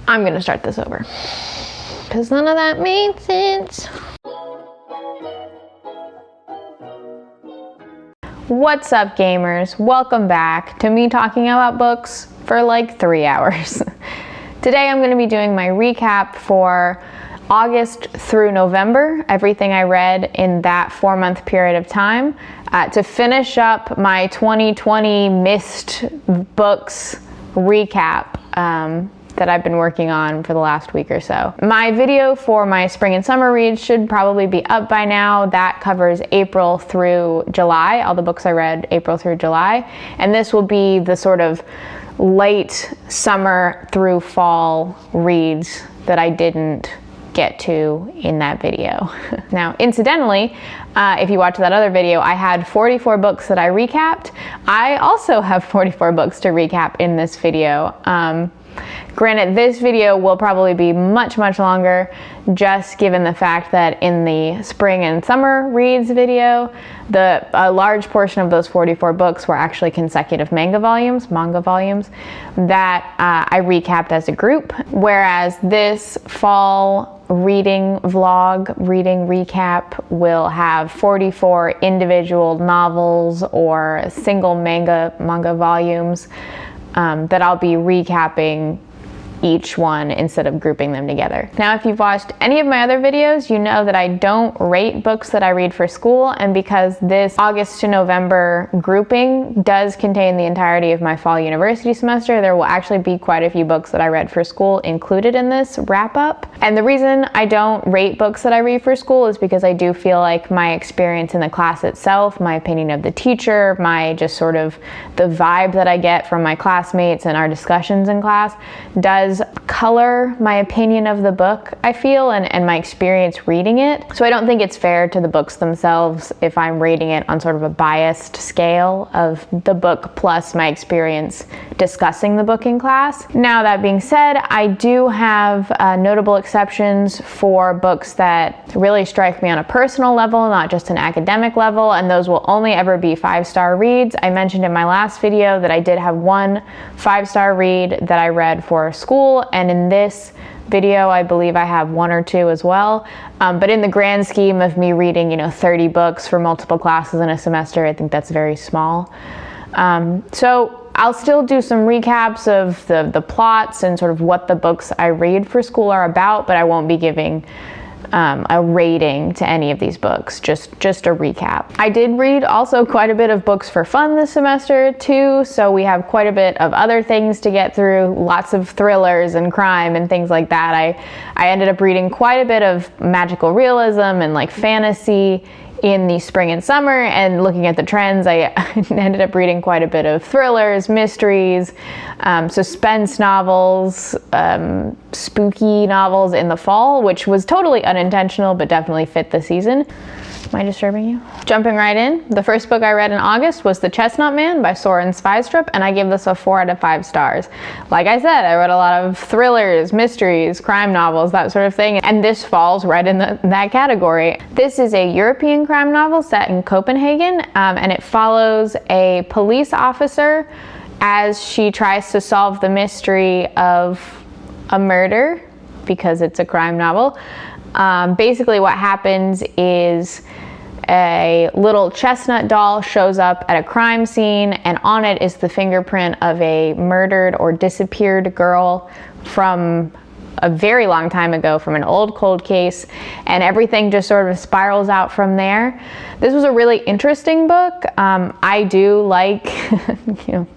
I'm gonna start this over, because none of that made sense. What's up, gamers? Welcome back to me talking about books for like 3 hours. Today I'm going to be doing my recap for August through November, everything I read in that 4-month period of time, to finish up my 2020 missed books recap that I've been working on for the last week or so. My video for my spring and summer reads should probably be up by now. That covers April through July, all the books I read April through July. And this will be the sort of late summer through fall reads that I didn't get to in that video. Now, incidentally, if you watch that other video, I had 44 books that I recapped. I also have 44 books to recap in this video. Granted, this video will probably be much longer, just given the fact that in the spring and summer reads video, a large portion of those 44 books were actually consecutive manga volumes that I recapped as a group, whereas this fall reading recap will have 44 individual novels or single manga volumes that I'll be recapping each one instead of grouping them together. Now, if you've watched any of my other videos, you know that I don't rate books that I read for school, and because this August to November grouping does contain the entirety of my fall university semester, there will actually be quite a few books that I read for school included in this wrap up. And the reason I don't rate books that I read for school is because I do feel like my experience in the class itself, my opinion of the teacher, my just sort of the vibe that I get from my classmates and our discussions in class does color my opinion of the book, I feel, and my experience reading it. So I don't think it's fair to the books themselves if I'm rating it on sort of a biased scale of the book plus my experience discussing the book in class. Now, that being said, I do have notable exceptions for books that really strike me on a personal level, not just an academic level, and those will only ever be 5-star reads. I mentioned in my last video that I did have one 5-star read that I read for school, and in this video I believe I have 1 or 2 as well, but in the grand scheme of me reading 30 books for multiple classes in a semester, I think that's very small. So I'll still do some recaps of the plots and sort of what the books I read for school are about, but I won't be giving a rating to any of these books, just a recap. I did read also quite a bit of books for fun this semester too, so we have quite a bit of other things to get through, lots of thrillers and crime and things like that. I ended up reading quite a bit of magical realism and like fantasy in the spring and summer, and looking at the trends, I ended up reading quite a bit of thrillers, mysteries, suspense novels, spooky novels in the fall, which was totally unintentional but definitely fit the season. Am I disturbing you? Jumping right in, the first book I read in August was The Chestnut Man by Soren Sveistrup, and I gave this a 4 out of 5 stars. Like I said, I read a lot of thrillers, mysteries, crime novels, that sort of thing, and this falls right in that category. This is a European crime novel set in Copenhagen, and it follows a police officer as she tries to solve the mystery of a murder, because it's a crime novel. Basically what happens is a little chestnut doll shows up at a crime scene, and on it is the fingerprint of a murdered or disappeared girl from a very long time ago, from an old cold case, and everything just sort of spirals out from there. This was a really interesting book. I do like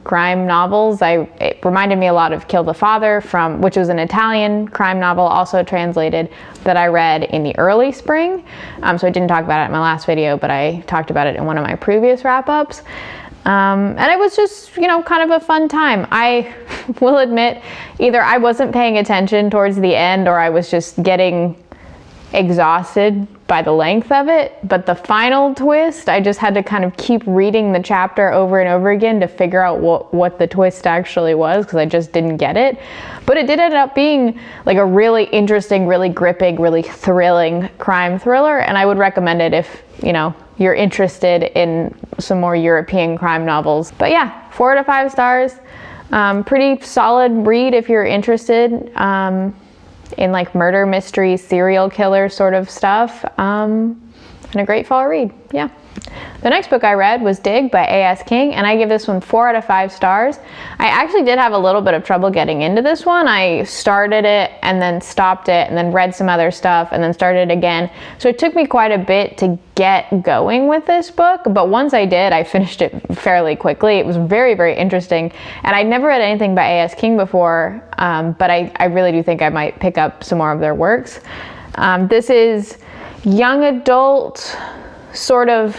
crime novels. It reminded me a lot of Kill the Father, which was an Italian crime novel, also translated, that I read in the early spring. So I didn't talk about it in my last video, but I talked about it in one of my previous wrap-ups. And it was just, kind of a fun time. I will admit, either I wasn't paying attention towards the end, or I was just getting exhausted by the length of it. But the final twist, I just had to kind of keep reading the chapter over and over again to figure out what the twist actually was, because I just didn't get it. But it did end up being like a really interesting, really gripping, really thrilling crime thriller, and I would recommend it if, you're interested in some more European crime novels. But yeah, 4 out of 5 stars. Pretty solid read if you're interested in like murder mystery, serial killer sort of stuff, and a great fall read. Yeah. The next book I read was Dig by A.S. King, and I give this one 4 out of 5 stars. I actually did have a little bit of trouble getting into this one. I started it and then stopped it and then read some other stuff and then started again. So it took me quite a bit to get going with this book, but once I did, I finished it fairly quickly. It was very, very interesting, and I'd never read anything by A.S. King before, but I really do think I might pick up some more of their works. This is young adult, sort of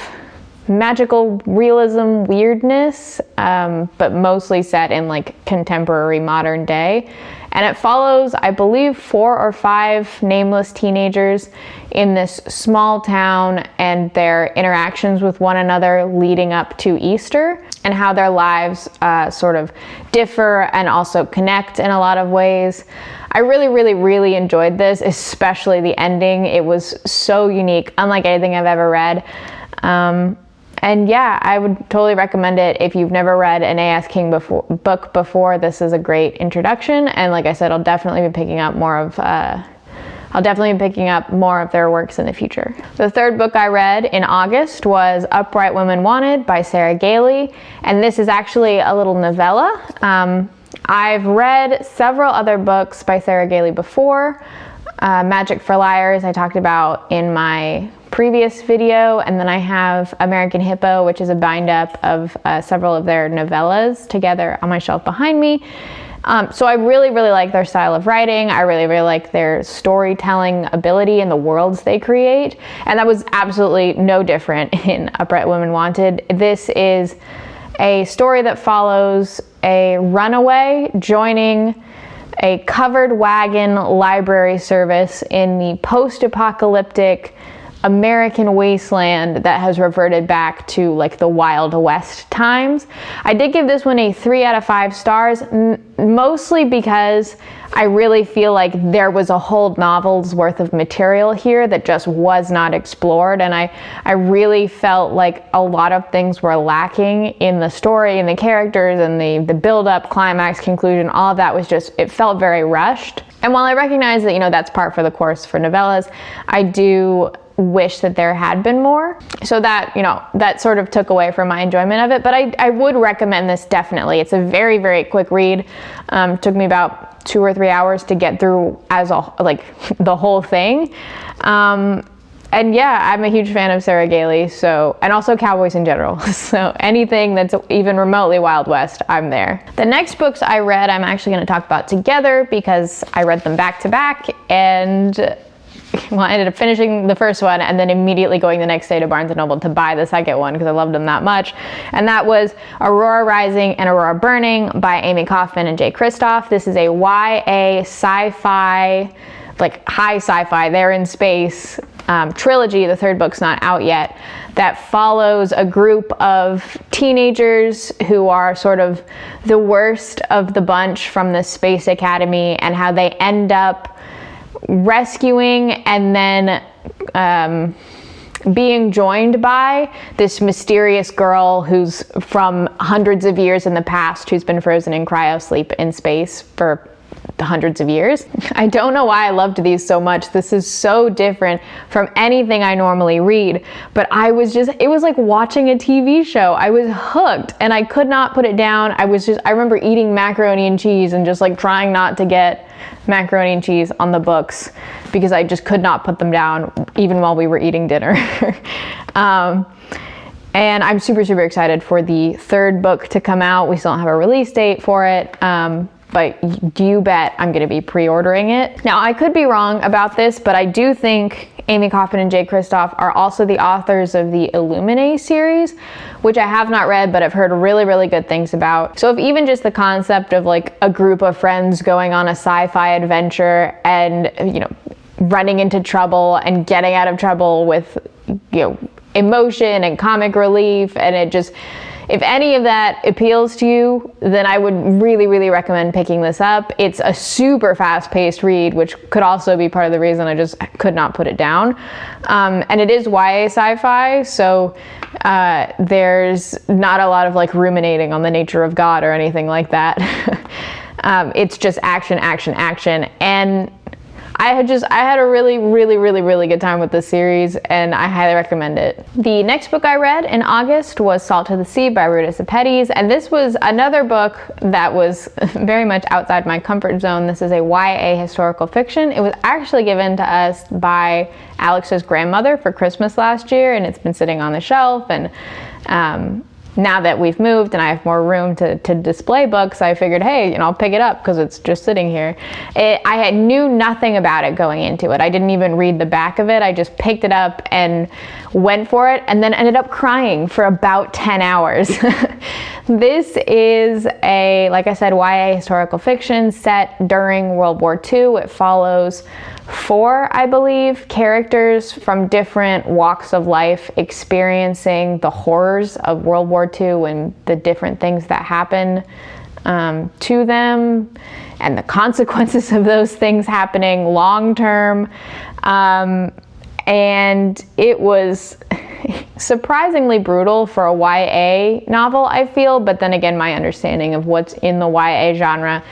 magical realism weirdness, but mostly set in like contemporary modern day. And it follows, I believe, 4 or 5 nameless teenagers in this small town and their interactions with one another leading up to Easter, and how their lives sort of differ and also connect in a lot of ways. I really, really, really enjoyed this, especially the ending. It was so unique, unlike anything I've ever read. And yeah, I would totally recommend it if you've never read an A.S. King book before. This is a great introduction, and like I said, I'll definitely be picking up more of their works in the future. The third book I read in August was Upright Women Wanted by Sarah Gailey, and this is actually a little novella. I've read several other books by Sarah Gailey before. Magic for Liars I talked about in my previous video, and then I have American Hippo, which is a bind-up of several of their novellas together on my shelf behind me. So I really, really like their style of writing. I really, really like their storytelling ability and the worlds they create, and that was absolutely no different in Upright Women Wanted. This is a story that follows a runaway joining a covered wagon library service in the post-apocalyptic American wasteland that has reverted back to like the Wild West times. I did give this one a 3 out of 5 stars, mostly because I really feel like there was a whole novel's worth of material here that just was not explored, and I really felt like a lot of things were lacking in the story and the characters and the build-up, climax, conclusion. All of that was just, it felt very rushed. And while I recognize that, you know, that's par for the course for novellas, I do wish that there had been more. So that, you know, that sort of took away from my enjoyment of it, but I would recommend this definitely. It's a very, very quick read. Took me about 2 or 3 hours to get through the whole thing. And yeah, I'm a huge fan of Sarah Gailey, so, and also cowboys in general. So anything that's even remotely Wild West, I'm there. The next books I read, I'm actually going to talk about together because I read them back to back, and well, I ended up finishing the first one and then immediately going the next day to Barnes & Noble to buy the second one because I loved them that much. And that was Aurora Rising and Aurora Burning by Amy Kaufman and Jay Kristoff. This is a YA sci-fi, like high sci-fi, they're in space trilogy. The third book's not out yet. That follows a group of teenagers who are sort of the worst of the bunch from the Space Academy, and how they end up rescuing and then being joined by this mysterious girl who's from hundreds of years in the past, who's been frozen in cryosleep in space for hundreds of years. I don't know why I loved these so much. This is so different from anything I normally read, but it was like watching a TV show. I was hooked and I could not put it down. I remember eating macaroni and cheese and just like trying not to get macaroni and cheese on the books because I just could not put them down even while we were eating dinner. And I'm super, super excited for the third book to come out. We still don't have a release date for it. But you bet I'm going to be pre-ordering it. Now, I could be wrong about this, but I do think Amy Kaufman and Jay Kristoff are also the authors of the Illuminae series, which I have not read, but I've heard really, really good things about. So if even just the concept of like a group of friends going on a sci-fi adventure and, you know, running into trouble and getting out of trouble with, you know, emotion and comic relief, and if any of that appeals to you, then I would really, really recommend picking this up. It's a super fast-paced read, which could also be part of the reason I just could not put it down. And it is YA sci-fi, so there's not a lot of like ruminating on the nature of God or anything like that. It's just action, action, action. And I had a really, really, really, really good time with this series, and I highly recommend it. The next book I read in August was Salt to the Sea by Ruta Sepetys, and this was another book that was very much outside my comfort zone. This is a YA historical fiction. It was actually given to us by Alex's grandmother for Christmas last year, and it's been sitting on the shelf, and now that we've moved and I have more room to display books, I figured, hey, I'll pick it up because it's just sitting here. I knew nothing about it going into it. I didn't even read the back of it. I just picked it up and went for it, and then ended up crying for about 10 hours. This is like I said, YA historical fiction set during World War II. It follows 4, I believe, characters from different walks of life experiencing the horrors of World War II and the different things that happen to them and the consequences of those things happening long term. And it was surprisingly brutal for a YA novel, I feel, but then again, my understanding of what's in the YA genre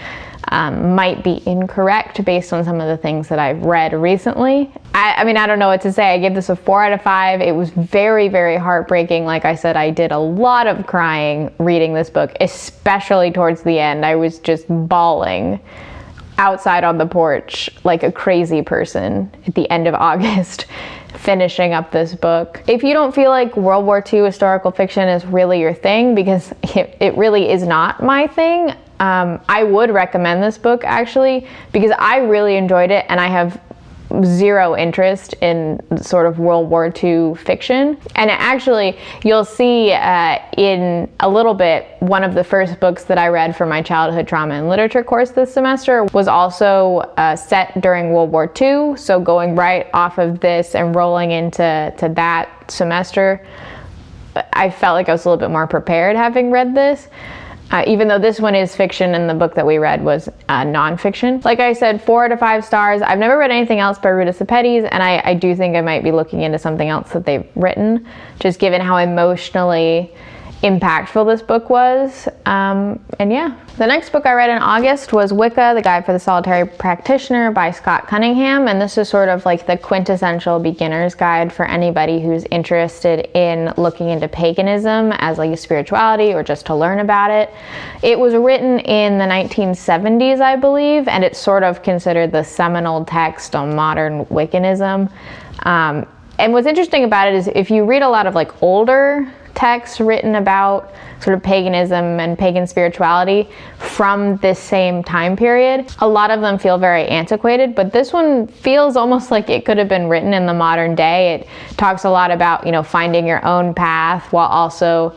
might be incorrect based on some of the things that I've read recently. I mean, I don't know what to say. I gave this a 4 out of 5. It was very, very heartbreaking. Like I said, I did a lot of crying reading this book, especially towards the end. I was just bawling outside on the porch like a crazy person at the end of August finishing up this book. If you don't feel like World War II historical fiction is really your thing, because it really is not my thing, I would recommend this book actually, because I really enjoyed it and I have zero interest in sort of World War II fiction. And actually, you'll see in a little bit, one of the first books that I read for my childhood trauma and literature course this semester was also set during World War II. So going right off of this and rolling into that semester, I felt like I was a little bit more prepared having read this. Even though this one is fiction and the book that we read was nonfiction. Like I said, 4 out of 5 stars. I've never read anything else by Ruta Sepetys, and I do think I might be looking into something else that they've written, just given how emotionally impactful this book was. And yeah. The next book I read in August was Wicca, The Guide for the Solitary Practitioner by Scott Cunningham, and this is sort of like the quintessential beginner's guide for anybody who's interested in looking into paganism as like a spirituality or just to learn about it. It was written in the 1970s, I believe, and it's sort of considered the seminal text on modern Wiccanism. And what's interesting about it is if you read a lot of like older texts written about sort of paganism and pagan spirituality from this same time period, a lot of them feel very antiquated, but this one feels almost like it could have been written in the modern day. It talks a lot about, finding your own path while also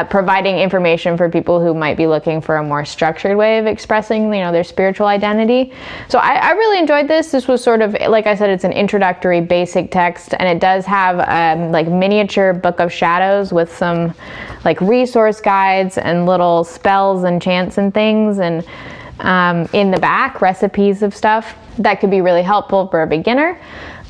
providing information for people who might be looking for a more structured way of expressing, their spiritual identity. So I really enjoyed this. This was sort of, like I said, it's an introductory basic text, and it does have like miniature Book of Shadows with some like resource guides and little spells and chants and things, and in the back, recipes of stuff that could be really helpful for a beginner.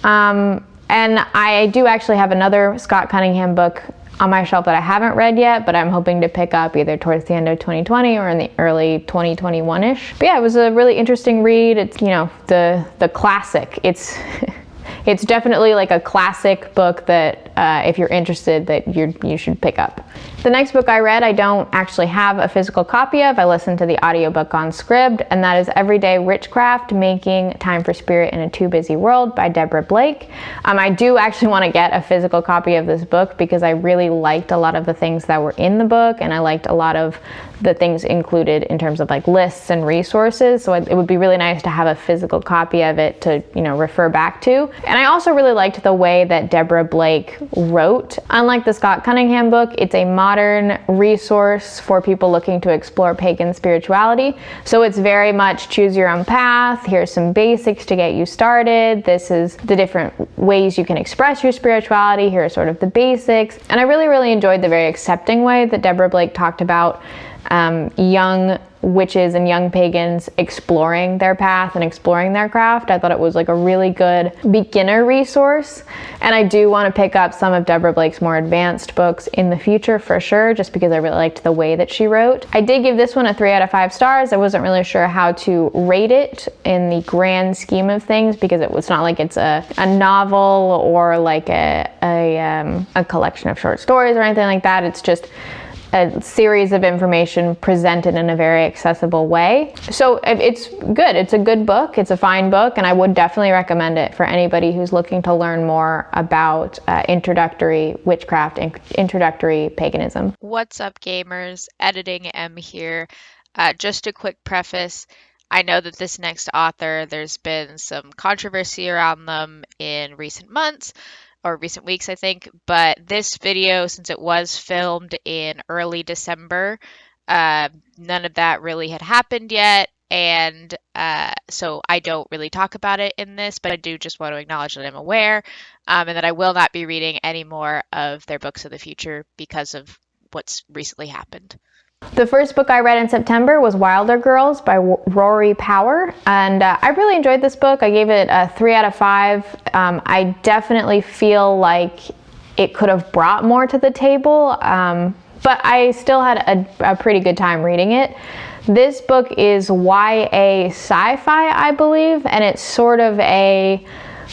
And I do actually have another Scott Cunningham book on my shelf that I haven't read yet, but I'm hoping to pick up either towards the end of 2020 or in the early 2021-ish. But yeah, it was a really interesting read. It's, the classic. It's definitely like a classic book that if you're interested, that you should pick up. The next book I read, I don't actually have a physical copy of. I listened to the audiobook on Scribd, and that is Everyday Witchcraft: Making Time for Spirit in a Too Busy World by Deborah Blake. I do actually want to get a physical copy of this book because I really liked a lot of the things that were in the book, and I liked a lot of the things included in terms of like lists and resources. So it would be really nice to have a physical copy of it to, refer back to. And I also really liked the way that Deborah Blake wrote. Unlike the Scott Cunningham book, it's a modern modern resource for people looking to explore pagan spirituality. So it's very much choose your own path. Here's some basics to get you started. This is the different ways you can express your spirituality. Here are sort of the basics. And I really, really enjoyed the very accepting way that Deborah Blake talked about young witches and young pagans exploring their path and exploring their craft. I thought it was like a really good beginner resource, and I do want to pick up some of Deborah Blake's more advanced books in the future for sure, just because I really liked the way that she wrote. I did give this one a 3 out of 5 stars. I wasn't really sure how to rate it in the grand scheme of things, because it's not like it's a novel or like a collection of short stories or anything like that. It's just a series of information presented in a very accessible way. So it's good. It's a good book. It's a fine book, and I would definitely recommend it for anybody who's looking to learn more about introductory witchcraft and introductory paganism. What's up, gamers? Editing M here. Just a quick preface. I know that this next author, there's been some controversy around them in recent months, or recent weeks, I think, but this video, since it was filmed in early December, none of that really had happened yet, and so I don't really talk about it in this, but I do just want to acknowledge that I'm aware, and that I will not be reading any more of their books in the future because of what's recently happened. The first book I read in September was Wilder Girls by Rory Power, and I really enjoyed this book. I gave it a 3 out of 5. I definitely feel like it could have brought more to the table, but I still had a pretty good time reading it. This book is YA sci-fi, I believe, and it's sort of a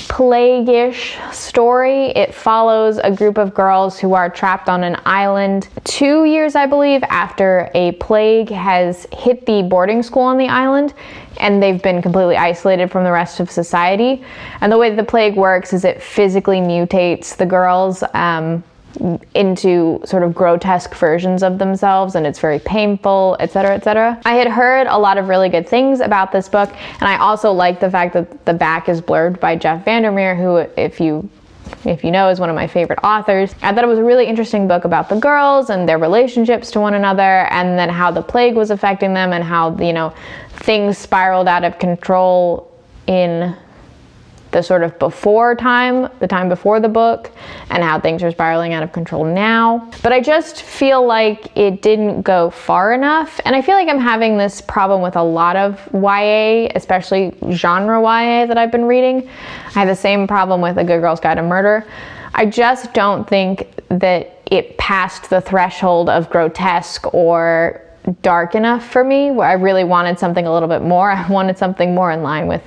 plague-ish story. It follows a group of girls who are trapped on an island 2 years, I believe, after a plague has hit the boarding school on the island, and they've been completely isolated from the rest of society. And the way that the plague works is it physically mutates the girls into sort of grotesque versions of themselves, and it's very painful, etc., etc. I had heard a lot of really good things about this book, and I also like the fact that the back is blurred by Jeff Vandermeer, who, if you know, is one of my favorite authors. I thought it was a really interesting book about the girls and their relationships to one another, and then how the plague was affecting them, and how, you know, things spiraled out of control in the sort of before time, the time before the book, and how things are spiraling out of control now. But I just feel like it didn't go far enough, and I feel like I'm having this problem with a lot of YA, especially genre YA that I've been reading. I have the same problem with A Good Girl's Guide to Murder. I just don't think that it passed the threshold of grotesque or dark enough for me, where I really wanted something a little bit more. I wanted something more in line with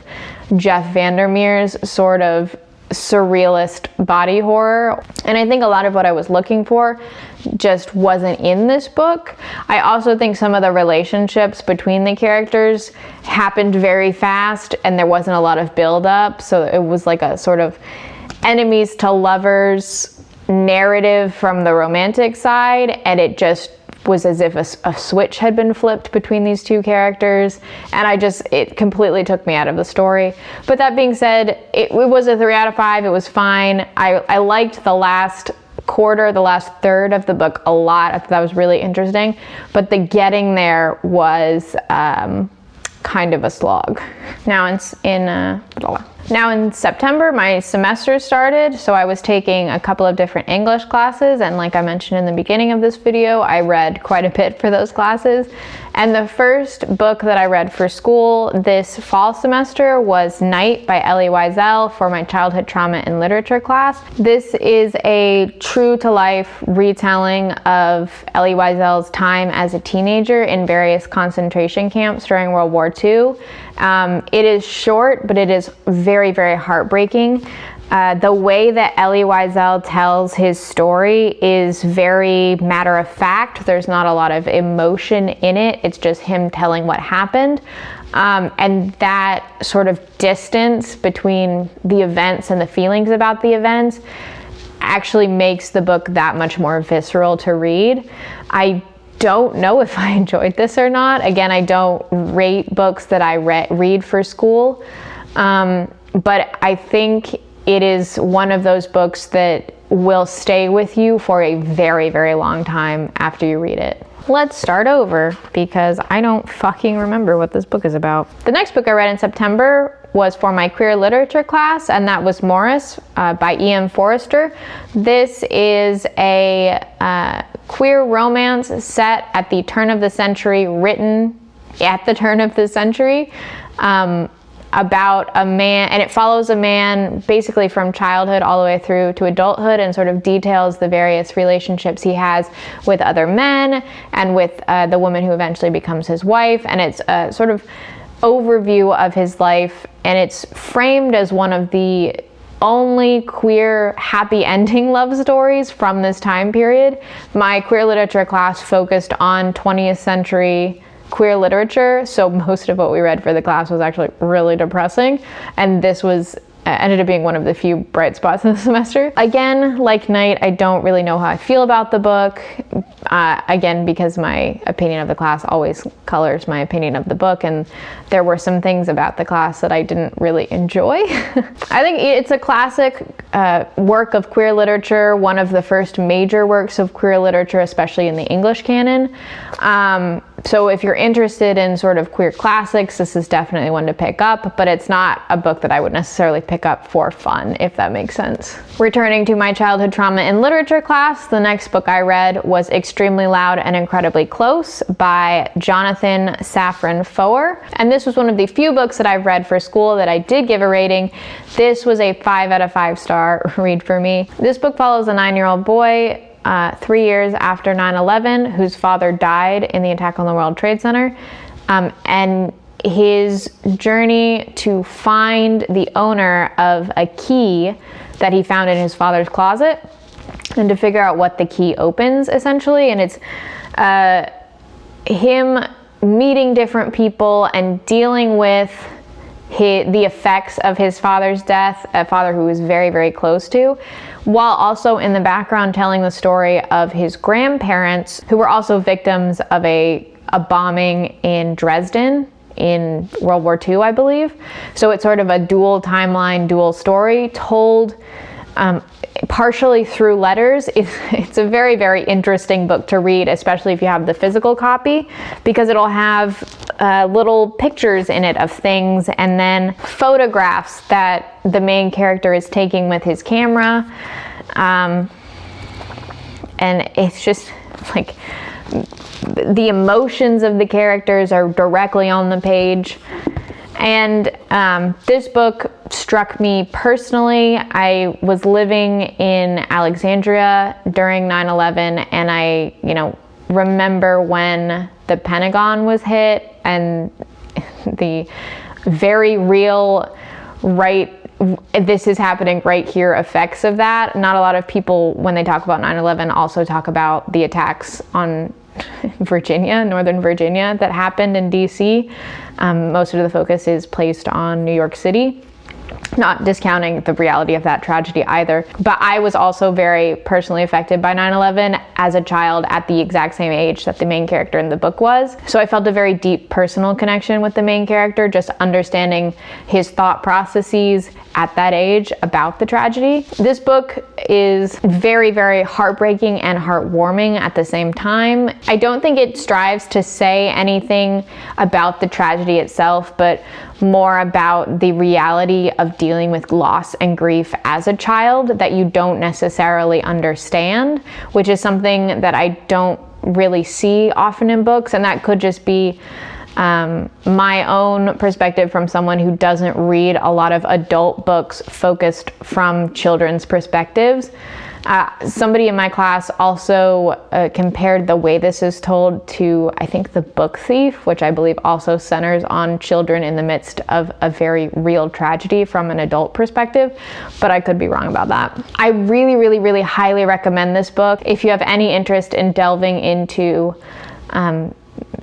Jeff Vandermeer's sort of surrealist body horror. And I think a lot of what I was looking for just wasn't in this book. I also think some of the relationships between the characters happened very fast, and there wasn't a lot of build up. So it was like a sort of enemies to lovers narrative from the romantic side, and it just was as if a switch had been flipped between these two characters, and it completely took me out of the story. But that being said, it was a 3 out of 5. It was fine. I liked the last quarter, the last third of the book a lot. I thought that was really interesting, but the getting there was kind of a slog. Now in September, my semester started, so I was taking a couple of different English classes, and like I mentioned in the beginning of this video, I read quite a bit for those classes. And the first book that I read for school this fall semester was Night by Elie Wiesel for my childhood trauma and literature class. This is a true-to-life retelling of Elie Wiesel's time as a teenager in various concentration camps during World War II. It is short, but it is very, very heartbreaking. The way that Elie Wiesel tells his story is very matter of fact. There's not a lot of emotion in it. It's just him telling what happened. And that sort of distance between the events and the feelings about the events actually makes the book that much more visceral to read. I don't know if I enjoyed this or not. Again, I don't rate books that I read for school, but I think it is one of those books that will stay with you for a very, very long time after you read it. Let's start over because I don't fucking remember what this book is about. The next book I read in September was for my queer literature class, and that was Morris by E.M. Forrester. This is a queer romance set at the turn of the century, written at the turn of the century, about a man, and it follows a man basically from childhood all the way through to adulthood, and sort of details the various relationships he has with other men and with the woman who eventually becomes his wife. And it's a sort of overview of his life, and it's framed as one of the only queer happy ending love stories from this time period. My queer literature class focused on 20th century queer literature, so most of what we read for the class was actually really depressing, and this was ended up being one of the few bright spots in the semester. Again, like Night, I don't really know how I feel about the book, again, because my opinion of the class always colors my opinion of the book, and there were some things about the class that I didn't really enjoy. I think it's a classic work of queer literature, one of the first major works of queer literature, especially in the English canon. So if you're interested in sort of queer classics, this is definitely one to pick up, but it's not a book that I would necessarily pick up for fun, if that makes sense. Returning to my childhood trauma in literature class, the next book I read was Extremely Loud and Incredibly Close by Jonathan Safran Foer. And this was one of the few books that I've read for school that I did give a rating. This was a 5 out of 5 star read for me. This book follows a 9-year-old boy 3 years after 9/11, whose father died in the attack on the World Trade Center, and his journey to find the owner of a key that he found in his father's closet, and to figure out what the key opens, essentially. And it's him meeting different people and dealing with the effects of his father's death, a father who was very, very close to, while also in the background telling the story of his grandparents, who were also victims of a bombing in Dresden in World War II, I believe. So it's sort of a dual timeline, dual story told partially through letters. It's a very, very interesting book to read, especially if you have the physical copy, because it'll have little pictures in it of things, and then photographs that the main character is taking with his camera. And it's just like the emotions of the characters are directly on the page. And this book struck me personally. I was living in Alexandria during 9/11, and I, remember when the Pentagon was hit and the very real this is happening right here effects of that. Not a lot of people, when they talk about 9/11, also talk about the attacks on Northern Virginia, that happened in DC. Most of the focus is placed on New York City. Not discounting the reality of that tragedy either. But I was also very personally affected by 9/11 as a child at the exact same age that the main character in the book was. So I felt a very deep personal connection with the main character, just understanding his thought processes at that age about the tragedy. This book is very, very heartbreaking and heartwarming at the same time. I don't think it strives to say anything about the tragedy itself, but more about the reality of dealing with loss and grief as a child that you don't necessarily understand, which is something that I don't really see often in books. And that could just be my own perspective from someone who doesn't read a lot of adult books focused from children's perspectives. Somebody in my class also compared the way this is told to, I think, The Book Thief, which I believe also centers on children in the midst of a very real tragedy from an adult perspective, but I could be wrong about that. I really, really, really highly recommend this book. If you have any interest in delving into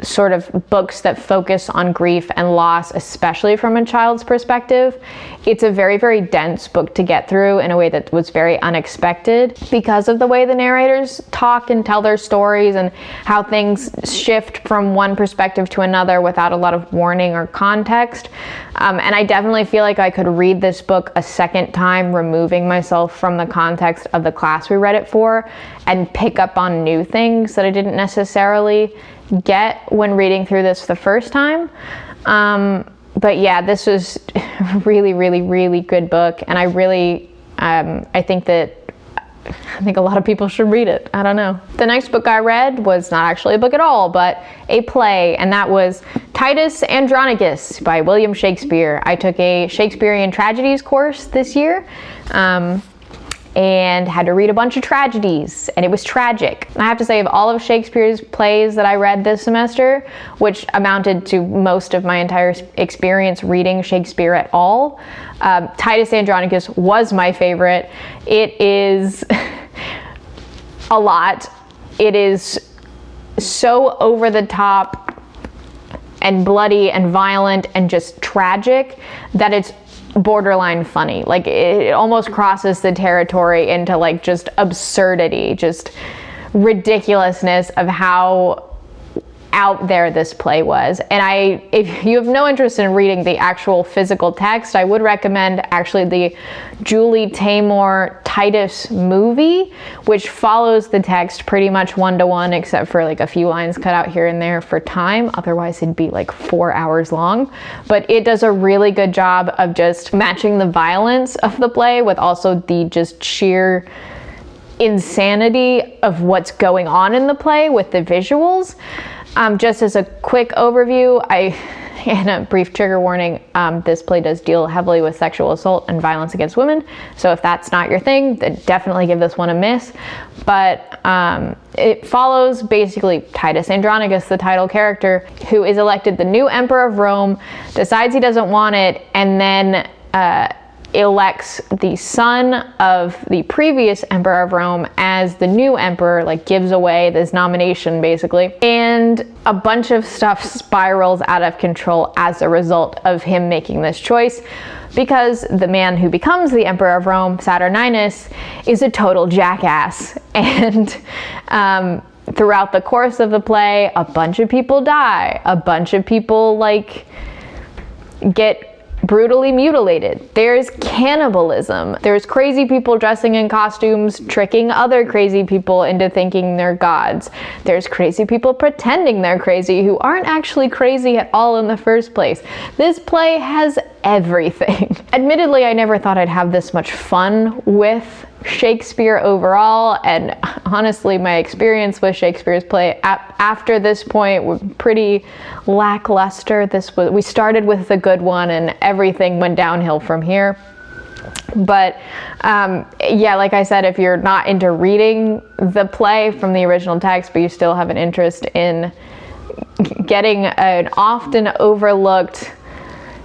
sort of books that focus on grief and loss, especially from a child's perspective. It's a very, very dense book to get through in a way that was very unexpected because of the way the narrators talk and tell their stories and how things shift from one perspective to another without a lot of warning or context. And I definitely feel like I could read this book a second time, removing myself from the context of the class we read it for, and pick up on new things that I didn't necessarily get when reading through this the first time. But yeah, this was a really, really, really good book, and I really, I think a lot of people should read it. I don't know. The next book I read was not actually a book at all, but a play, and that was Titus Andronicus by William Shakespeare. I took a Shakespearean tragedies course this year, and had to read a bunch of tragedies, and it was tragic. I have to say, of all of Shakespeare's plays that I read this semester, which amounted to most of my entire experience reading Shakespeare at all, Titus Andronicus was my favorite. It is a lot. It is so over the top and bloody and violent and just tragic that it's borderline funny. Like, it almost crosses the territory into like just absurdity, just ridiculousness of how out there this play was. And if you have no interest in reading the actual physical text, I would recommend actually the Julie Taymor Titus movie, which follows the text pretty much one-to-one, except for like a few lines cut out here and there for time. Otherwise it'd be like 4 hours long. But it does a really good job of just matching the violence of the play with also the just sheer insanity of what's going on in the play with the visuals. Just as a quick overview, and a brief trigger warning, this play does deal heavily with sexual assault and violence against women. So if that's not your thing, then definitely give this one a miss. But it follows basically Titus Andronicus, the title character, who is elected the new emperor of Rome, decides he doesn't want it, and then elects the son of the previous emperor of Rome as the new emperor, like gives away this nomination basically. And a bunch of stuff spirals out of control as a result of him making this choice, because the man who becomes the emperor of Rome, Saturninus, is a total jackass. And throughout the course of the play, a bunch of people die. A bunch of people like get brutally mutilated. There's cannibalism. There's crazy people dressing in costumes, tricking other crazy people into thinking they're gods. There's crazy people pretending they're crazy who aren't actually crazy at all in the first place. This play has everything. Admittedly, I never thought I'd have this much fun with Shakespeare overall, and honestly my experience with Shakespeare's play after this point was pretty lackluster. We started with the good one and everything went downhill from here. But yeah, like I said, if you're not into reading the play from the original text but you still have an interest in getting an often overlooked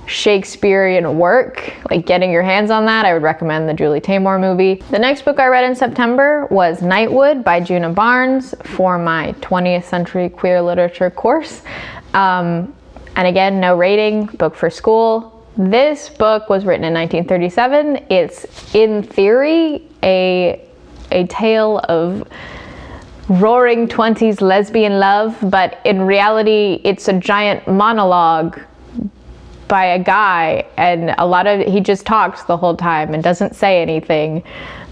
Shakespearean work, like getting your hands on that, I would recommend the Julie Taymor movie. The next book I read in September was Nightwood by Juna Barnes for my 20th century queer literature course. And again, no rating, book for school. This book was written in 1937. It's in theory a tale of roaring 20s lesbian love, but in reality it's a giant monologue by a guy, and he just talks the whole time and doesn't say anything.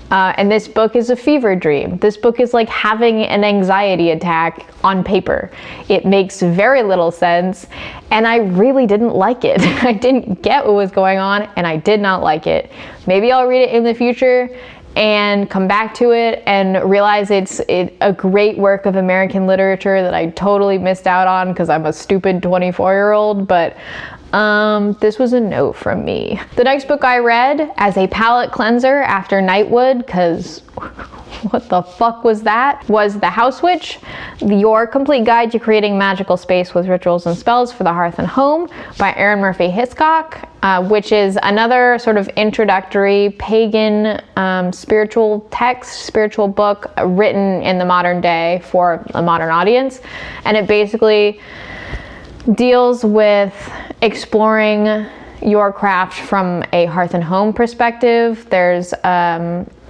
And this book is a fever dream. This book is like having an anxiety attack on paper. It makes very little sense, and I really didn't like it. I didn't get what was going on, and I did not like it. Maybe I'll read it in the future and come back to it and realize it's a great work of American literature that I totally missed out on because I'm a stupid 24-year-old, but this was a no from me. The next book I read as a palate cleanser after Nightwood, because what the fuck was that, was The House Witch, Your Complete Guide to Creating Magical Space with Rituals and Spells for the Hearth and Home by Erin Murphy Hiscock, which is another sort of introductory pagan spiritual book written in the modern day for a modern audience. And it basically deals with exploring your craft from a hearth and home perspective. There's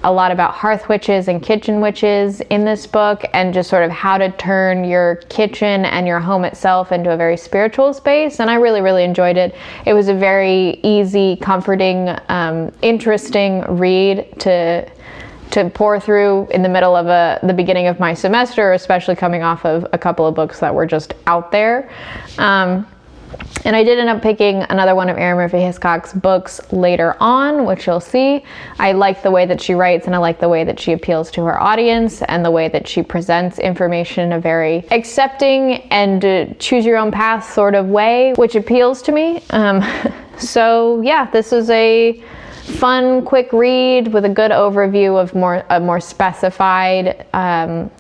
a lot about hearth witches and kitchen witches in this book, and just sort of how to turn your kitchen and your home itself into a very spiritual space. And I really, really enjoyed it. It was a very easy, comforting, interesting read to pour through in the middle of the beginning of my semester, especially coming off of a couple of books that were just out there. And I did end up picking another one of Erin Murphy Hiscock's books later on, which you'll see. I like the way that she writes, and I like the way that she appeals to her audience, and the way that she presents information in a very accepting and choose your own path sort of way, which appeals to me. So yeah, this is a fun, quick read with a good overview of a more specified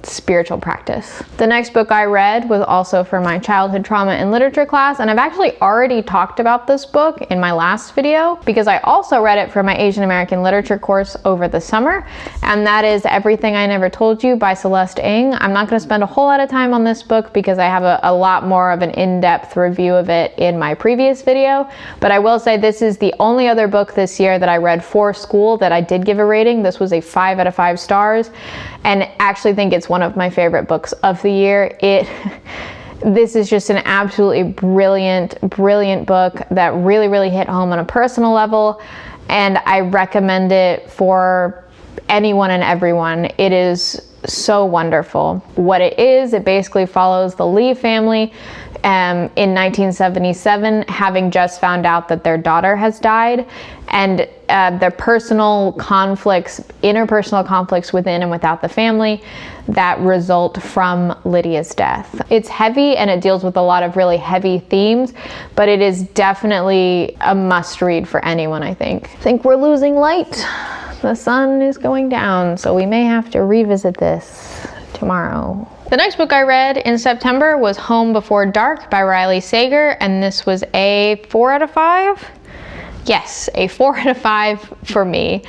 spiritual practice. The next book I read was also for my childhood trauma and literature class, and I've actually already talked about this book in my last video because I also read it for my Asian American literature course over the summer, and that is Everything I Never Told You by Celeste Ng. I'm not going to spend a whole lot of time on this book because I have a lot more of an in-depth review of it in my previous video, but I will say this is the only other book this year that I read for school that I did give a rating. This was a 5 out of 5 stars, and actually think it's one of my favorite books of the year. This is just an absolutely brilliant book that really, really hit home on a personal level, and I recommend it for anyone and everyone. It is so wonderful. What it is, it basically follows the Lee family in 1977, having just found out that their daughter has died, and their interpersonal conflicts within and without the family that result from Lydia's death. It's heavy and it deals with a lot of really heavy themes, but it is definitely a must read for anyone, I think. I think we're losing light. The sun is going down, so we may have to revisit this tomorrow. The next book I read in September was Home Before Dark by Riley Sager, and this was a 4 out of 5? Yes, a 4 out of 5 for me.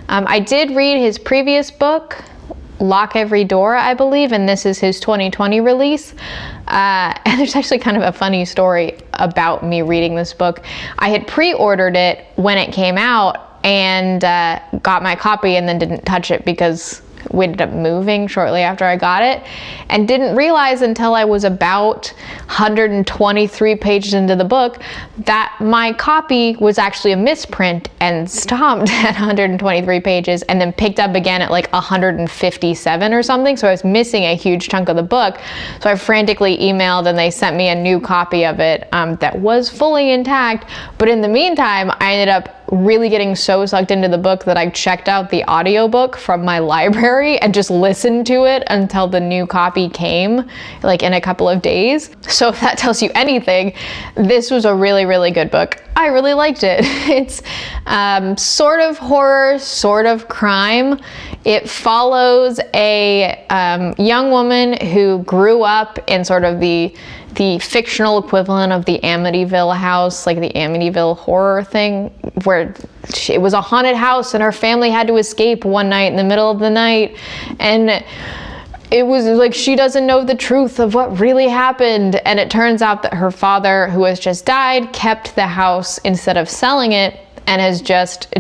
I did read his previous book, Lock Every Door, I believe, and this is his 2020 release. And there's actually kind of a funny story about me reading this book. I had pre-ordered it when it came out and got my copy and then didn't touch it because we ended up moving shortly after I got it, and didn't realize until I was about 123 pages into the book that my copy was actually a misprint and stopped at 123 pages and then picked up again at like 157 or something. So I was missing a huge chunk of the book. So I frantically emailed and they sent me a new copy of it that was fully intact. But in the meantime, I ended up really getting so sucked into the book that I checked out the audiobook from my library and just listened to it until the new copy came, like in a couple of days. So if that tells you anything, this was a really, really good book. I really liked it. It's sort of horror, sort of crime. It follows a young woman who grew up in sort of the fictional equivalent of the Amityville house, like the Amityville horror thing, where it was a haunted house and her family had to escape one night in the middle of the night. And it was like she doesn't know the truth of what really happened. And it turns out that her father, who has just died, kept the house instead of selling it, and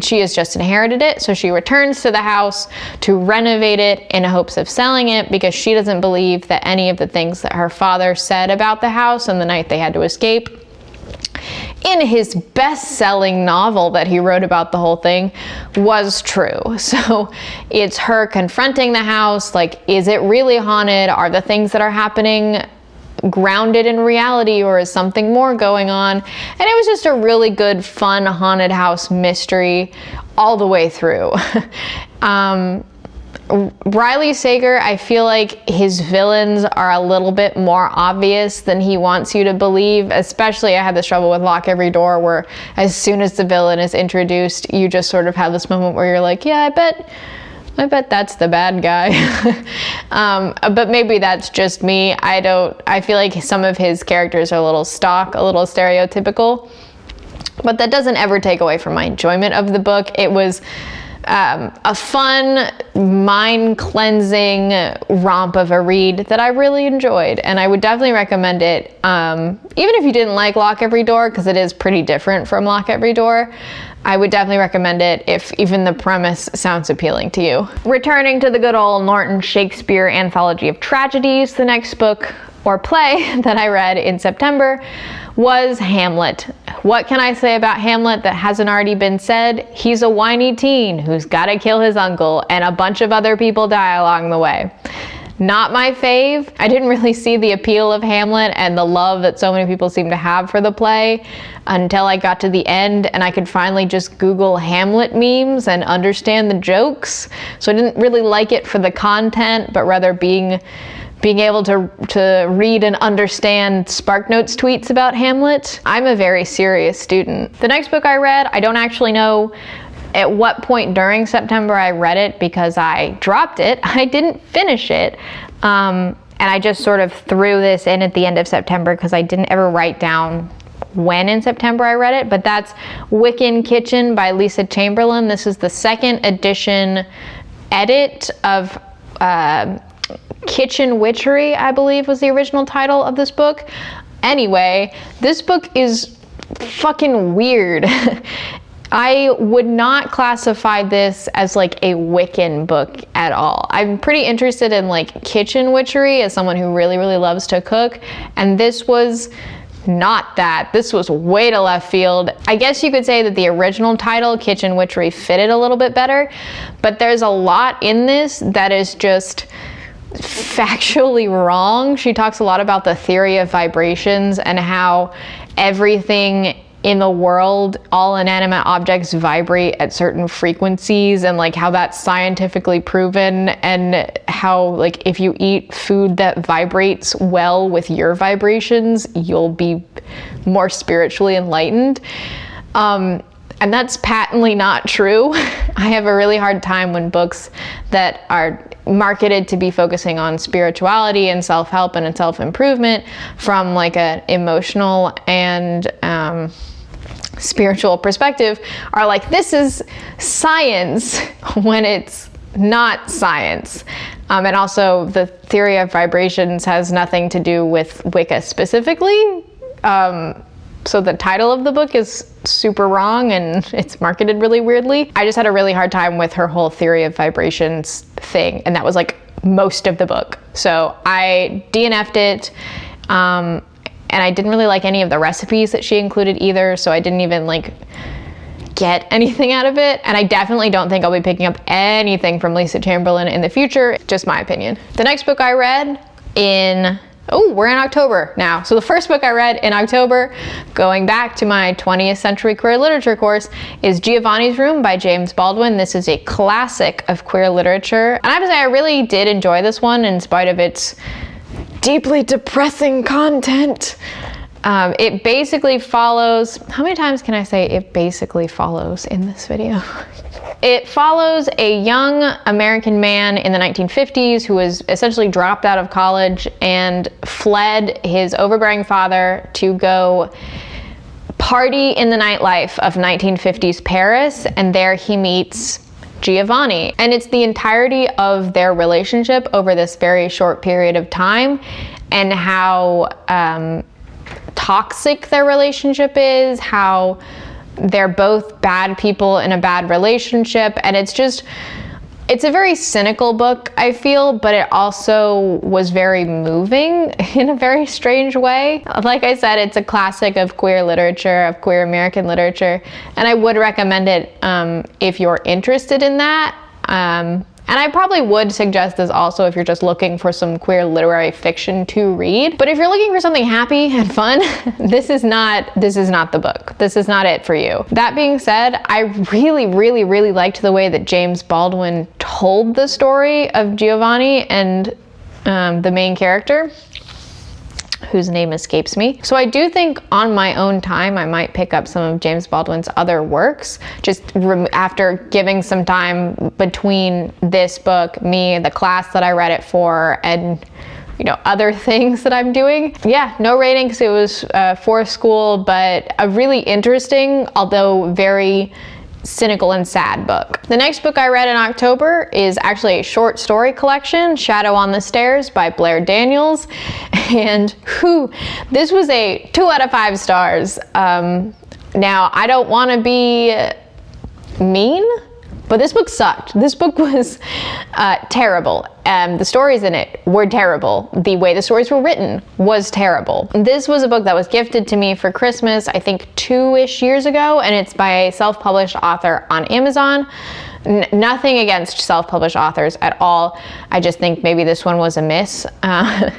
she has just inherited it. So she returns to the house to renovate it in hopes of selling it because she doesn't believe that any of the things that her father said about the house on the night they had to escape in his best-selling novel that he wrote about the whole thing was true. So it's her confronting the house, like, is it really haunted? Are the things that are happening grounded in reality, or is something more going on? And it was just a really good, fun haunted house mystery all the way through. Riley Sager, I feel like his villains are a little bit more obvious than he wants you to believe. Especially, I had this trouble with Lock Every Door, where as soon as the villain is introduced, you just sort of have this moment where you're like, yeah, I bet that's the bad guy. But maybe that's just me. I feel like some of his characters are a little stock, a little stereotypical, but that doesn't ever take away from my enjoyment of the book. It was a fun, mind-cleansing romp of a read that I really enjoyed, and I would definitely recommend it, even if you didn't like Lock Every Door, because it is pretty different from Lock Every Door. I would definitely recommend it if even the premise sounds appealing to you. Returning to the good old Norton Shakespeare Anthology of Tragedies, the next book or play that I read in September was Hamlet. What can I say about Hamlet that hasn't already been said? He's a whiny teen who's gotta kill his uncle, and a bunch of other people die along the way. Not my fave. I didn't really see the appeal of Hamlet and the love that so many people seem to have for the play until I got to the end and I could finally just Google Hamlet memes and understand the jokes. So I didn't really like it for the content, but rather being able to read and understand SparkNotes tweets about Hamlet. I'm a very serious student. The next book I read, I don't actually know at what point during September I read it because I dropped it. I didn't finish it. And I just sort of threw this in at the end of September because I didn't ever write down when in September I read it, but that's Wiccan Kitchen by Lisa Chamberlain. This is the second edition edit of Kitchen Witchery, I believe was the original title of this book. Anyway, this book is fucking weird. I would not classify this as like a Wiccan book at all. I'm pretty interested in like kitchen witchery as someone who really, really loves to cook, and this was not that. This was way to left field. I guess you could say that the original title, Kitchen Witchery, fitted a little bit better, but there's a lot in this that is just factually wrong. She talks a lot about the theory of vibrations and how everything in the world, all inanimate objects vibrate at certain frequencies, and like how that's scientifically proven, and how like if you eat food that vibrates well with your vibrations, you'll be more spiritually enlightened. And that's patently not true. I have a really hard time when books that are marketed to be focusing on spirituality and self-help and self-improvement from like an emotional and spiritual perspective are like, this is science, when it's not science. And also the theory of vibrations has nothing to do with Wicca specifically. So the title of the book is super wrong and it's marketed really weirdly. I just had a really hard time with her whole theory of vibrations thing, and that was like most of the book. So I DNF'd it, and I didn't really like any of the recipes that she included either, so I didn't even like get anything out of it. And I definitely don't think I'll be picking up anything from Lisa Chamberlain in the future, just my opinion. The next book I read we're in October now. So the first book I read in October, going back to my 20th century queer literature course, is Giovanni's Room by James Baldwin. This is a classic of queer literature. And I have to say, I really did enjoy this one in spite of its deeply depressing content. It basically follows, how many times can I say it basically follows in this video? It follows a young American man in the 1950s who was essentially dropped out of college and fled his overbearing father to go party in the nightlife of 1950s Paris, and there he meets Giovanni. And it's the entirety of their relationship over this very short period of time, and how toxic their relationship is, how they're both bad people in a bad relationship. And it's a very cynical book, I feel, but it also was very moving in a very strange way. Like I said, it's a classic of queer literature, of queer American literature, and I would recommend it if you're interested in that. And I probably would suggest this also if you're just looking for some queer literary fiction to read. But if you're looking for something happy and fun, this is not the book. This is not it for you. That being said, I really, really, really liked the way that James Baldwin told the story of Giovanni and the main character. whose name escapes me. So I do think on my own time I might pick up some of James Baldwin's other works, just after giving some time between this book, the class that I read it for, and other things that I'm doing. Yeah, no rating because it was for school, but a really interesting, although very cynical and sad book. The next book I read in October is actually a short story collection, Shadow on the Stairs by Blair Daniels. And this was a 2 out of 5 stars. Now, I don't want to be mean, but this book sucked. This book was terrible. The stories in it were terrible. The way the stories were written was terrible. This was a book that was gifted to me for Christmas, I think 2-ish years ago, and it's by a self-published author on Amazon. Nothing against self-published authors at all. I just think maybe this one was a miss. And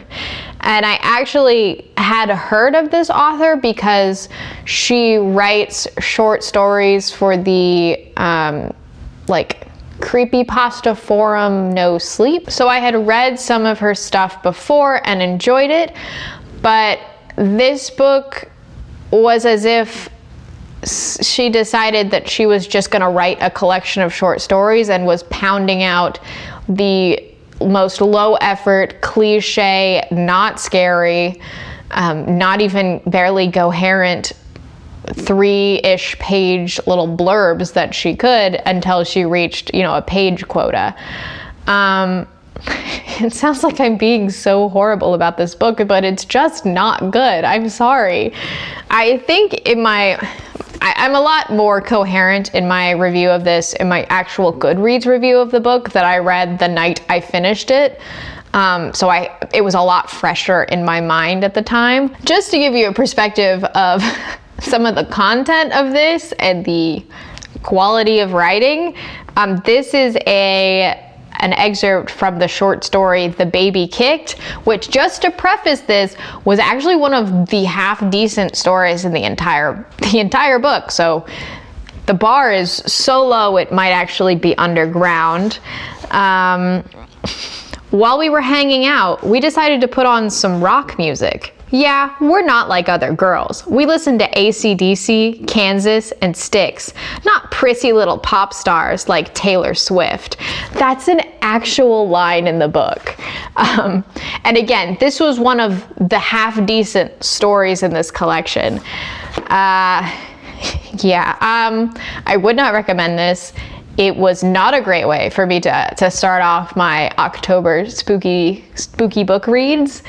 I actually had heard of this author because she writes short stories for the creepypasta forum No Sleep. So I had read some of her stuff before and enjoyed it, but this book was as if she decided that she was just going to write a collection of short stories and was pounding out the most low effort, cliche, not scary, not even barely coherent 3-ish page little blurbs that she could until she reached, a page quota. It sounds like I'm being so horrible about this book, but it's just not good. I'm sorry. I think I'm a lot more coherent in my review of this, in my actual Goodreads review of the book that I read the night I finished it. So it was a lot fresher in my mind at the time. Just to give you a perspective of some of the content of this and the quality of writing, this is an excerpt from the short story The Baby Kicked, which, just to preface this, was actually one of the half-decent stories in the entire book. So the bar is so low it might actually be underground. While we were hanging out, we decided to put on some rock music. Yeah, we're not like other girls. We listen to AC/DC, Kansas, and Styx, not prissy little pop stars like Taylor Swift. That's an actual line in the book. And again, this was one of the half-decent stories in this collection. I would not recommend this. It was not a great way for me to start off my October spooky book reads.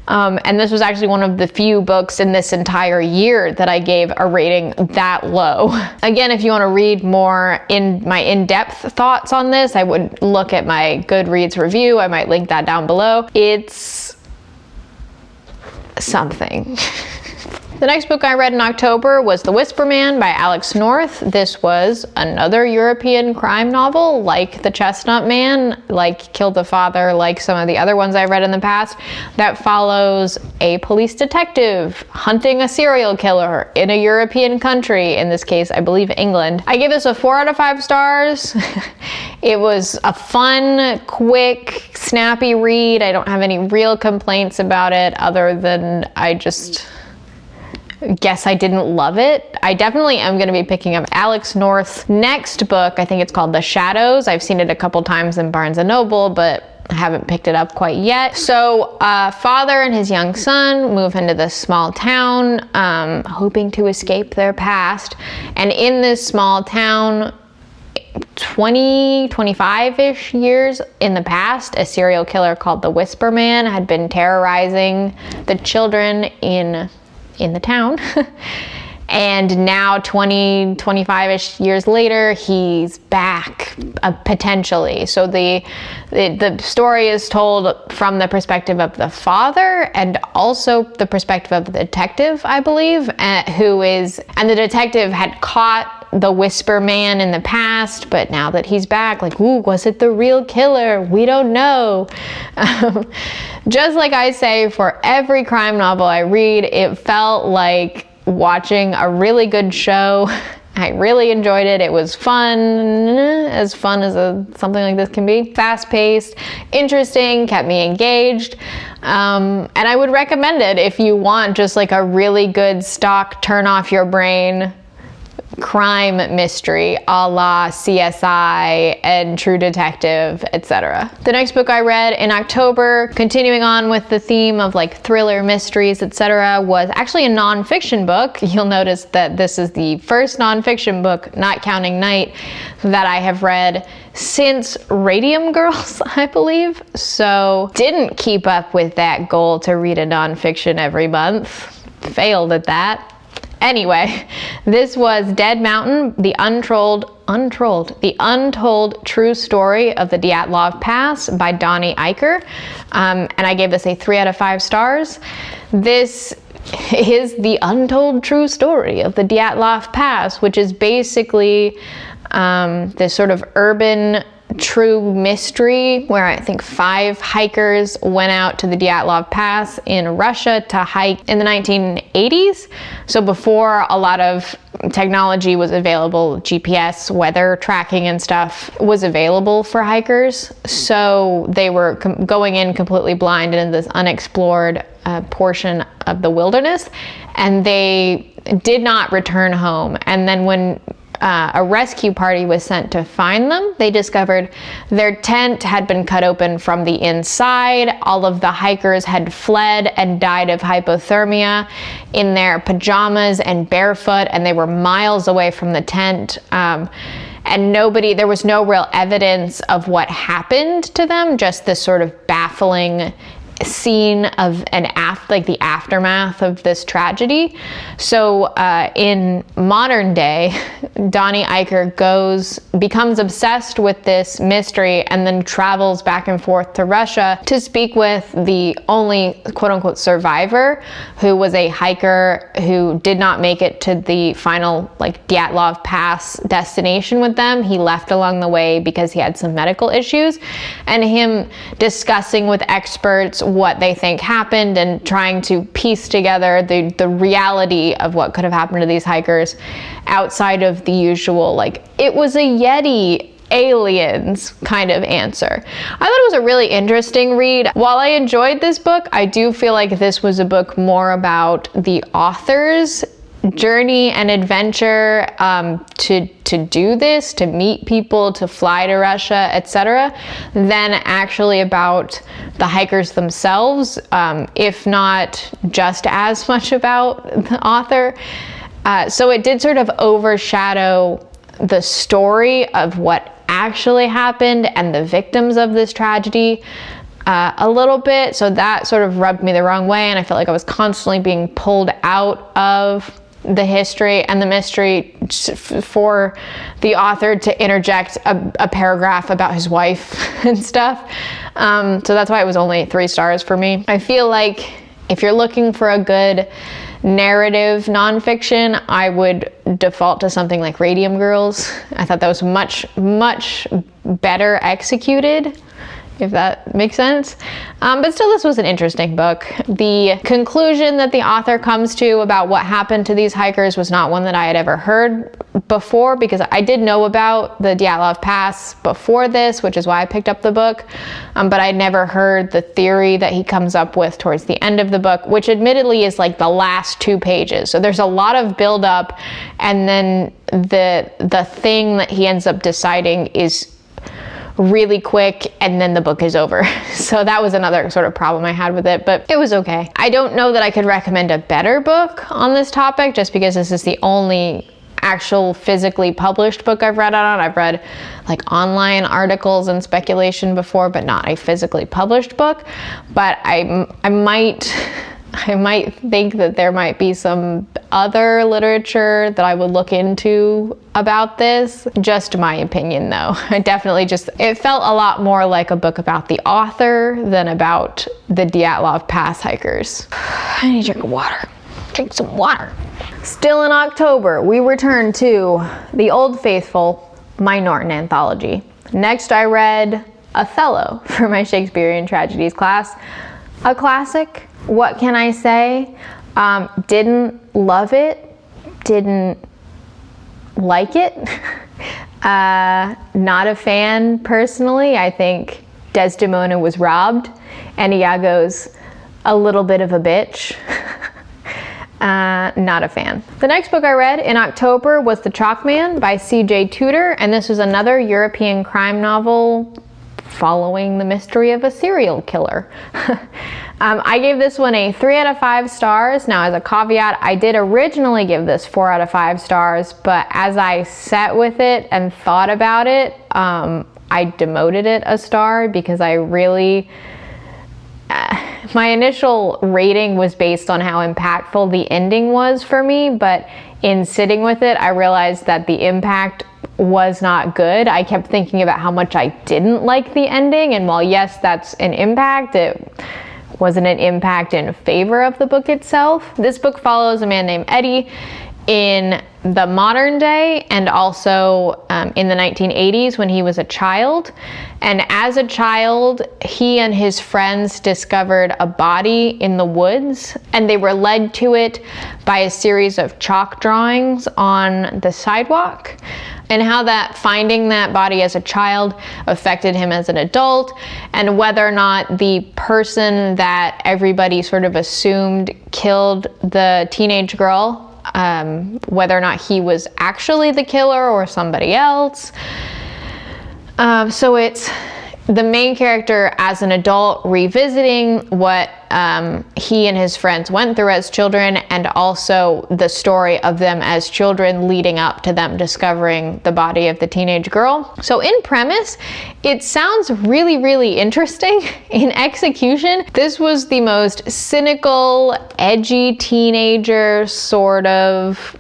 And this was actually one of the few books in this entire year that I gave a rating that low. Again, if you want to read more in my in-depth thoughts on this, I would look at my Goodreads review. I might link that down below. It's something. The next book I read in October was The Whisper Man by Alex North. This was another European crime novel, like The Chestnut Man, like Kill the Father, like some of the other ones I've read in the past, that follows a police detective hunting a serial killer in a European country, in this case, I believe England. I give this a 4 out of 5 stars. It was a fun, quick, snappy read. I don't have any real complaints about it other than I just guess I didn't love it. I definitely am going to be picking up Alex North's next book. I think it's called The Shadows. I've seen it a couple times in Barnes & Noble, but I haven't picked it up quite yet. So father and his young son move into this small town, hoping to escape their past. And in this small town, 25-ish years in the past, a serial killer called the Whisper Man had been terrorizing the children in the town. And now 25-ish years later, he's back, potentially. So the story is told from the perspective of the father and also the perspective of the detective, I believe, and the detective had caught the Whisper Man in the past, but now that he's back, was it the real killer? We don't know. Just like I say, for every crime novel I read, it felt like watching a really good show I really enjoyed it. It was fun as something like this can be. Fast-paced, interesting, kept me engaged. And I would recommend it if you want just like a really good stock, turn off your brain crime mystery a la CSI and True Detective, etc. The next book I read in October, continuing on with the theme of like thriller mysteries, etc., was actually a nonfiction book. You'll notice that this is the first nonfiction book, not counting Night, that I have read since Radium Girls, I believe. So didn't keep up with that goal to read a nonfiction every month. Failed at that. Anyway, this was Dead Mountain, the untold true story of the Dyatlov Pass by Donnie Eicher. And I gave this a 3 out of 5 stars. This is the untold true story of the Dyatlov Pass, which is basically this sort of urban true mystery where I think 5 hikers went out to the Dyatlov Pass in Russia to hike in the 1980s. So before a lot of technology was available, GPS, weather tracking and stuff was available for hikers. So they were going in completely blind into this unexplored portion of the wilderness, and they did not return home. And then when a rescue party was sent to find them, they discovered their tent had been cut open from the inside. All of the hikers had fled and died of hypothermia in their pajamas and barefoot, and they were miles away from the tent. And there was no real evidence of what happened to them, just this sort of baffling scene of the aftermath of this tragedy. So in modern day, Donnie Eicher becomes obsessed with this mystery and then travels back and forth to Russia to speak with the only quote-unquote survivor, who was a hiker who did not make it to the final Dyatlov Pass destination with them. He left along the way because he had some medical issues, and him discussing with experts what they think happened and trying to piece together the reality of what could have happened to these hikers outside of the usual, it was a Yeti, aliens kind of answer. I thought it was a really interesting read. While I enjoyed this book, I do feel like this was a book more about the author's journey and adventure to do this, to meet people, to fly to Russia, etc., than actually about the hikers themselves, if not just as much about the author. So it did sort of overshadow the story of what actually happened and the victims of this tragedy a little bit. So that sort of rubbed me the wrong way, and I felt like I was constantly being pulled out of the history and the mystery for the author to interject a paragraph about his wife and stuff. So that's why it was only 3 stars for me. I feel like if you're looking for a good narrative nonfiction, I would default to something like Radium Girls. I thought that was much, much better executed, if that makes sense. But still, this was an interesting book. The conclusion that the author comes to about what happened to these hikers was not one that I had ever heard before, because I did know about the Dyatlov Pass before this, which is why I picked up the book. But I'd never heard the theory that he comes up with towards the end of the book, which admittedly is like the last 2 pages. So there's a lot of build up, and then the thing that he ends up deciding is really quick, and then the book is over. So that was another sort of problem I had with it, but it was okay. I don't know that I could recommend a better book on this topic, just because this is the only actual physically published book I've read on it. I've read online articles and speculation before, but not a physically published book. But I might think that there might be some other literature that I would look into about this. Just my opinion, though. It felt a lot more like a book about the author than about the Dyatlov Pass hikers. I need to drink water. Drink some water. Still in October, we return to the Old Faithful, my Norton anthology. Next, I read Othello for my Shakespearean Tragedies class. A classic. What can I say? Didn't love it, didn't like it. Not a fan personally. I think Desdemona was robbed and Iago's a little bit of a bitch. Not a fan. The next book I read in October was The Chalk Man by C.J. Tudor, and this was another European crime novel following the mystery of a serial killer. I gave this one a 3 out of 5 stars. Now, as a caveat, I did originally give this 4 out of 5 stars, but as I sat with it and thought about it, I demoted it a star because I really... my initial rating was based on how impactful the ending was for me, but in sitting with it, I realized that the impact was not good. I kept thinking about how much I didn't like the ending, and while yes, that's an impact, it wasn't an impact in favor of the book itself. This book follows a man named Eddie in the modern day and also in the 1980s when he was a child. And as a child, he and his friends discovered a body in the woods, and they were led to it by a series of chalk drawings on the sidewalk, and how that finding that body as a child affected him as an adult, and whether or not the person that everybody sort of assumed killed the teenage girl, whether or not he was actually the killer or somebody else. So it's the main character as an adult revisiting what he and his friends went through as children, and also the story of them as children leading up to them discovering the body of the teenage girl. So in premise, it sounds really, really interesting. In execution, this was the most cynical, edgy teenager sort of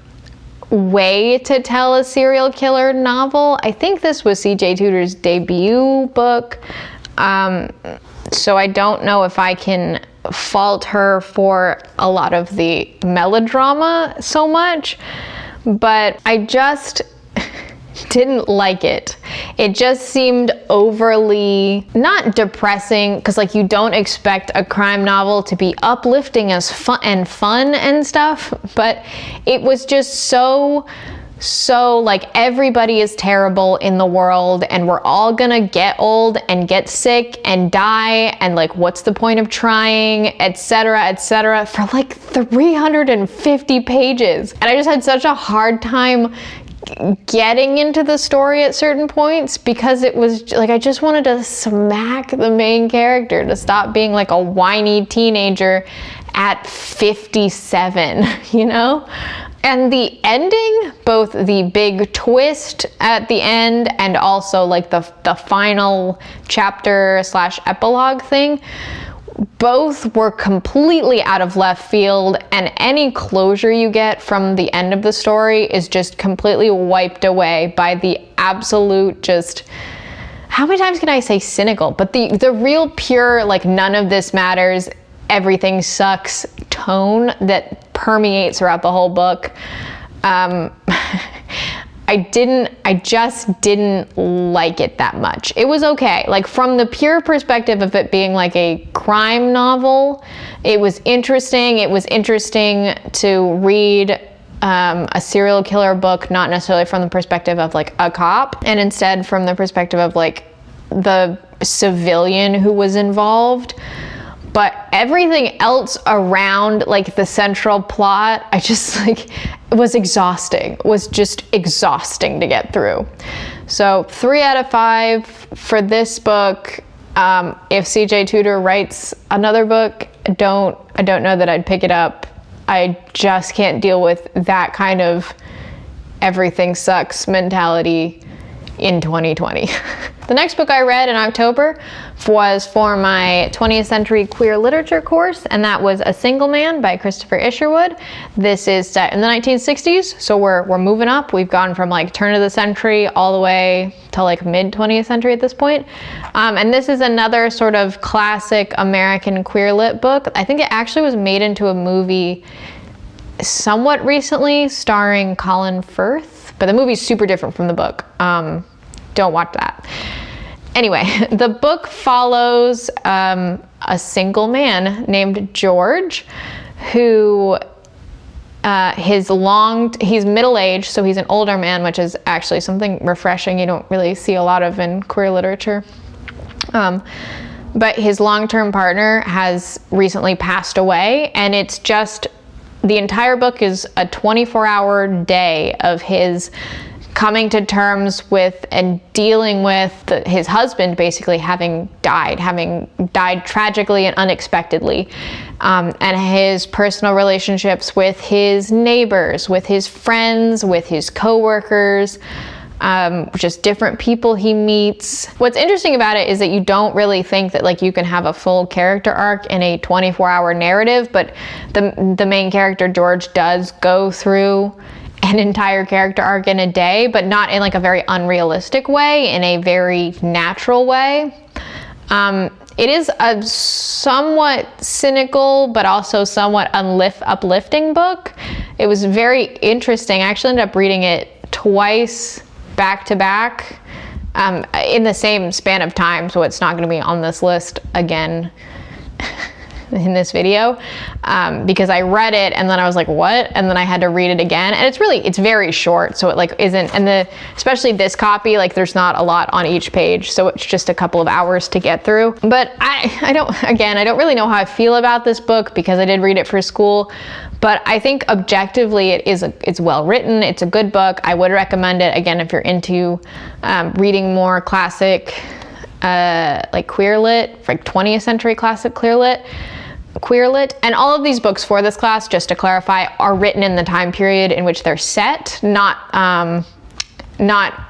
way to tell a serial killer novel. I think this was C.J. Tudor's debut book, so I don't know if I can fault her for a lot of the melodrama so much, but I just didn't like it. It just seemed overly, not depressing, because like you don't expect a crime novel to be uplifting as fun and stuff, but it was just so like everybody is terrible in the world and we're all gonna get old and get sick and die, and like what's the point of trying, etc., for like 350 pages. And I just had such a hard time getting into the story at certain points because it was like I just wanted to smack the main character to stop being like a whiny teenager at 57, you know? And the ending, both the big twist at the end and also like the final chapter / epilogue thing, both were completely out of left field, and any closure you get from the end of the story is just completely wiped away by the absolute just, how many times can I say cynical, but the real pure like none of this matters, everything sucks tone that permeates throughout the whole book. I just didn't like it that much. It was okay. Like from the pure perspective of it being like a crime novel, it was interesting. It was interesting to read a serial killer book, not necessarily from the perspective of like a cop, and instead from the perspective of like the civilian who was involved. But everything else around like the central plot, I just like, it was exhausting. It was just exhausting to get through. So 3 out of 5 for this book. If C.J. Tudor writes another book, I don't know that I'd pick it up. I just can't deal with that kind of everything sucks mentality in 2020. The next book I read in October was for my 20th Century Queer Literature course, and that was A Single Man by Christopher Isherwood. This is set in the 1960s, so we're moving up. We've gone from like turn of the century all the way to like mid 20th century at this point. And this is another sort of classic American queer lit book. I think it actually was made into a movie somewhat recently starring Colin Firth, but the movie's super different from the book. Don't watch that. Anyway, the book follows a single man named George who he's middle-aged, so he's an older man, which is actually something refreshing you don't really see a lot of in queer literature. But his long-term partner has recently passed away, and it's just, the entire book is a 24-hour day of his coming to terms with and dealing with his husband basically having died tragically and unexpectedly, and his personal relationships with his neighbors, with his friends, with his co-workers, just different people he meets. What's interesting about it is that you don't really think that like you can have a full character arc in a 24-hour narrative, but the main character, George, does go through an entire character arc in a day, but not in like a very unrealistic way, in a very natural way. It is a somewhat cynical, but also somewhat uplifting book. It was very interesting. I actually ended up reading it twice back to back in the same span of time, so it's not going to be on this list again in this video, because I read it and then I was like, what? And then I had to read it again, and it's very short, so it like isn't, and especially this copy, like there's not a lot on each page, so it's just a couple of hours to get through. But I don't really know how I feel about this book because I did read it for school, but I think objectively it's well written, it's a good book. I would recommend it, again, if you're into reading more classic like queer lit, like 20th century classic queer lit. And all of these books for this class, just to clarify, are written in the time period in which they're set, not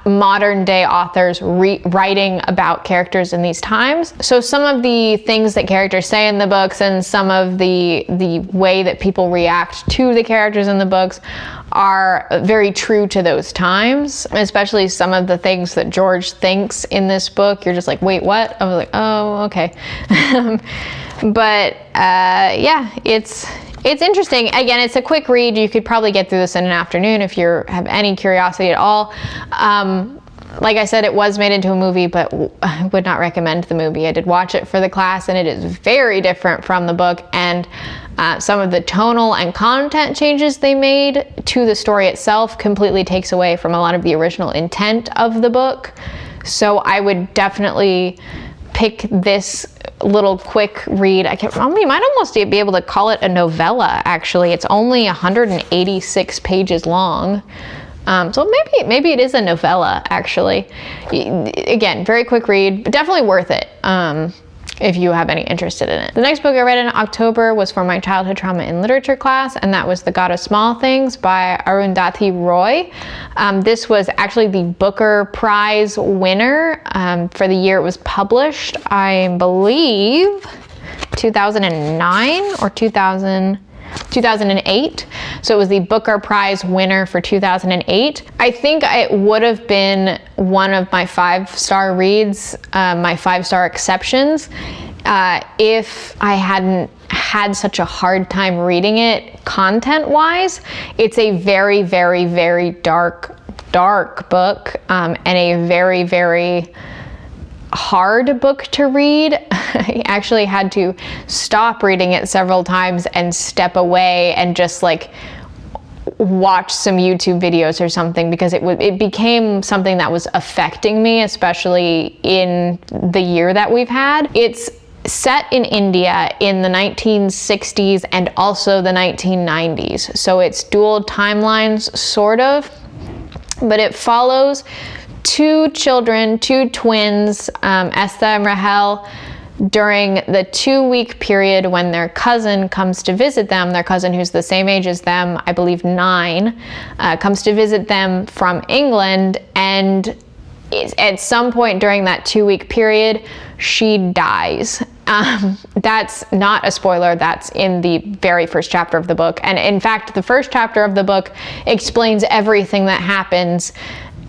modern day authors writing about characters in these times. So some of the things that characters say in the books and some of the way that people react to the characters in the books are very true to those times, especially some of the things that George thinks in this book. You're just like, wait, what? I was like, oh, okay. But yeah, it's interesting. Again, it's a quick read. You could probably get through this in an afternoon if you have any curiosity at all. Like I said, it was made into a movie, but I would not recommend the movie. I did watch it for the class, and it is very different from the book, and some of the tonal and content changes they made to the story itself completely takes away from a lot of the original intent of the book. So I would definitely pick this little quick read. You might almost be able to call it a novella, actually. It's only 186 pages long. So maybe it is a novella, actually. Again, very quick read, but definitely worth it if you have any interest in it. The next book I read in October was for my childhood trauma in literature class, and that was The God of Small Things by Arundhati Roy. This was actually the Booker Prize winner for the year it was published. I believe 2009 or 2008. So it was the Booker Prize winner for 2008. I think it would have been one of my 5-star reads, my 5-star exceptions, if I hadn't had such a hard time reading it content-wise. It's a very, very, very dark book, and a very, very hard book to read. I actually had to stop reading it several times and step away and just like watch some YouTube videos or something, because it became something that was affecting me, especially in the year that we've had. It's set in India in the 1960s and also the 1990s. So it's dual timelines, sort of, but it follows two twins, Esther and Rahel, during the 2-week period when their cousin comes to visit them, their cousin who's the same age as them, I believe 9, comes to visit them from England, and at some point during that 2-week period, she dies. That's not a spoiler, that's in the very first chapter of the book. And in fact, the first chapter of the book explains everything that happens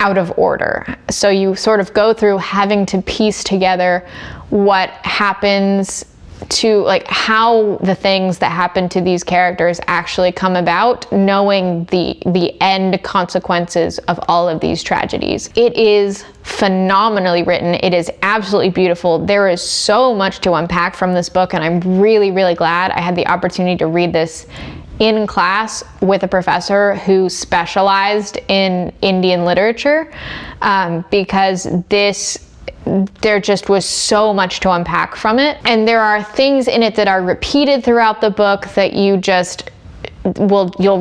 out of order. So you sort of go through having to piece together what happens to, like, how the things that happen to these characters actually come about, knowing the end consequences of all of these tragedies. It is phenomenally written. It is absolutely beautiful. There is so much to unpack from this book, and I'm really, really glad I had the opportunity to read this in class with a professor who specialized in Indian literature, because there just was so much to unpack from it. And there are things in it that are repeated throughout the book that you'll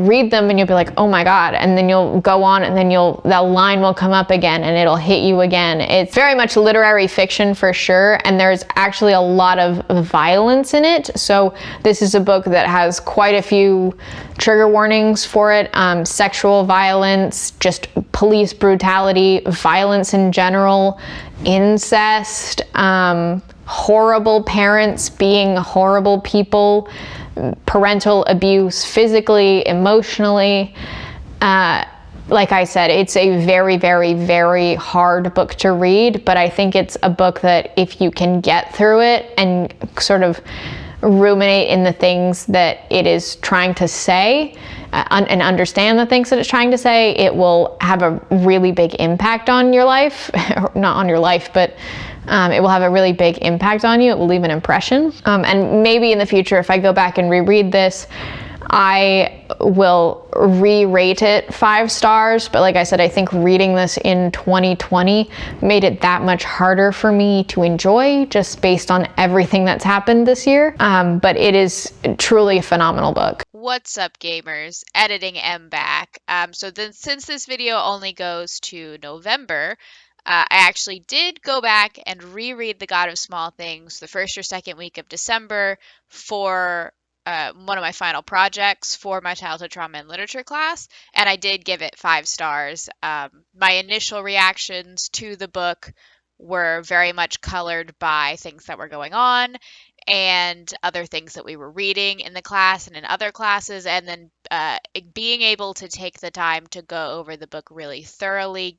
read them and you'll be like, oh my God. And then you'll go on and then that line will come up again and it'll hit you again. It's very much literary fiction for sure. And there's actually a lot of violence in it. So this is a book that has quite a few trigger warnings for it. Sexual violence, just police brutality, violence in general, incest, horrible parents being horrible people, parental abuse, physically, emotionally. Like I said, it's a very, very, very hard book to read, but I think it's a book that if you can get through it and sort of ruminate in the things that it is trying to say, and understand the things that it's trying to say, it will have a really big impact on your life. Not on your life, but it will have a really big impact on you. It will leave an impression. And maybe in the future, if I go back and reread this, I will re-rate it 5 stars. But like I said, I think reading this in 2020 made it that much harder for me to enjoy, just based on everything that's happened this year. But it is truly a phenomenal book. What's up, gamers? Editing M back. So then, since this video only goes to November, I actually did go back and reread The God of Small Things the first or second week of December for one of my final projects for my childhood trauma and literature class, and I did give it 5 stars. My initial reactions to the book were very much colored by things that were going on and other things that we were reading in the class and in other classes, and then being able to take the time to go over the book really thoroughly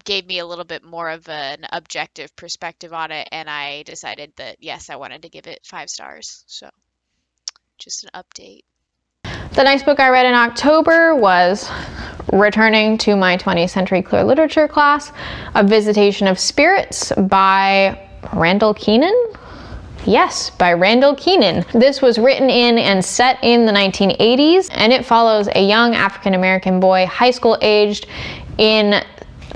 gave me a little bit more of an objective perspective on it, and I decided that yes, I wanted to give it 5 stars. So just an update. The next book I read in October was returning to my 20th Century Queer Literature class, A Visitation of Spirits by Randall Keenan. Yes, by Randall Keenan. This was written in and set in the 1980s, and it follows a young African-American boy, high school aged, in,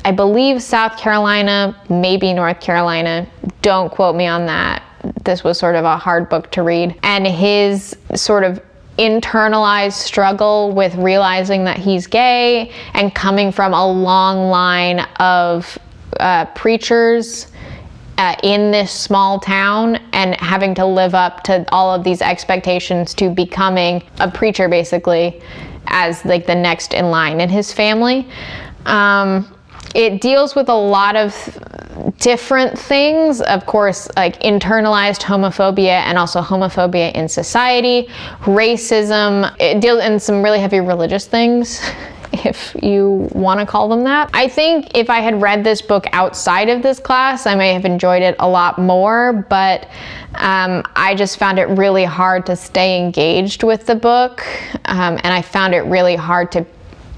I believe, South Carolina, maybe North Carolina. Don't quote me on that. This was sort of a hard book to read. And his sort of internalized struggle with realizing that he's gay and coming from a long line of preachers in this small town and having to live up to all of these expectations to becoming a preacher, basically, as like the next in line in his family. It deals with a lot of different things, of course, like internalized homophobia and also homophobia in society, racism. It deals in some really heavy religious things, if you want to call them that. I think if I had read this book outside of this class, I may have enjoyed it a lot more, but I just found it really hard to stay engaged with the book, and I found it really hard to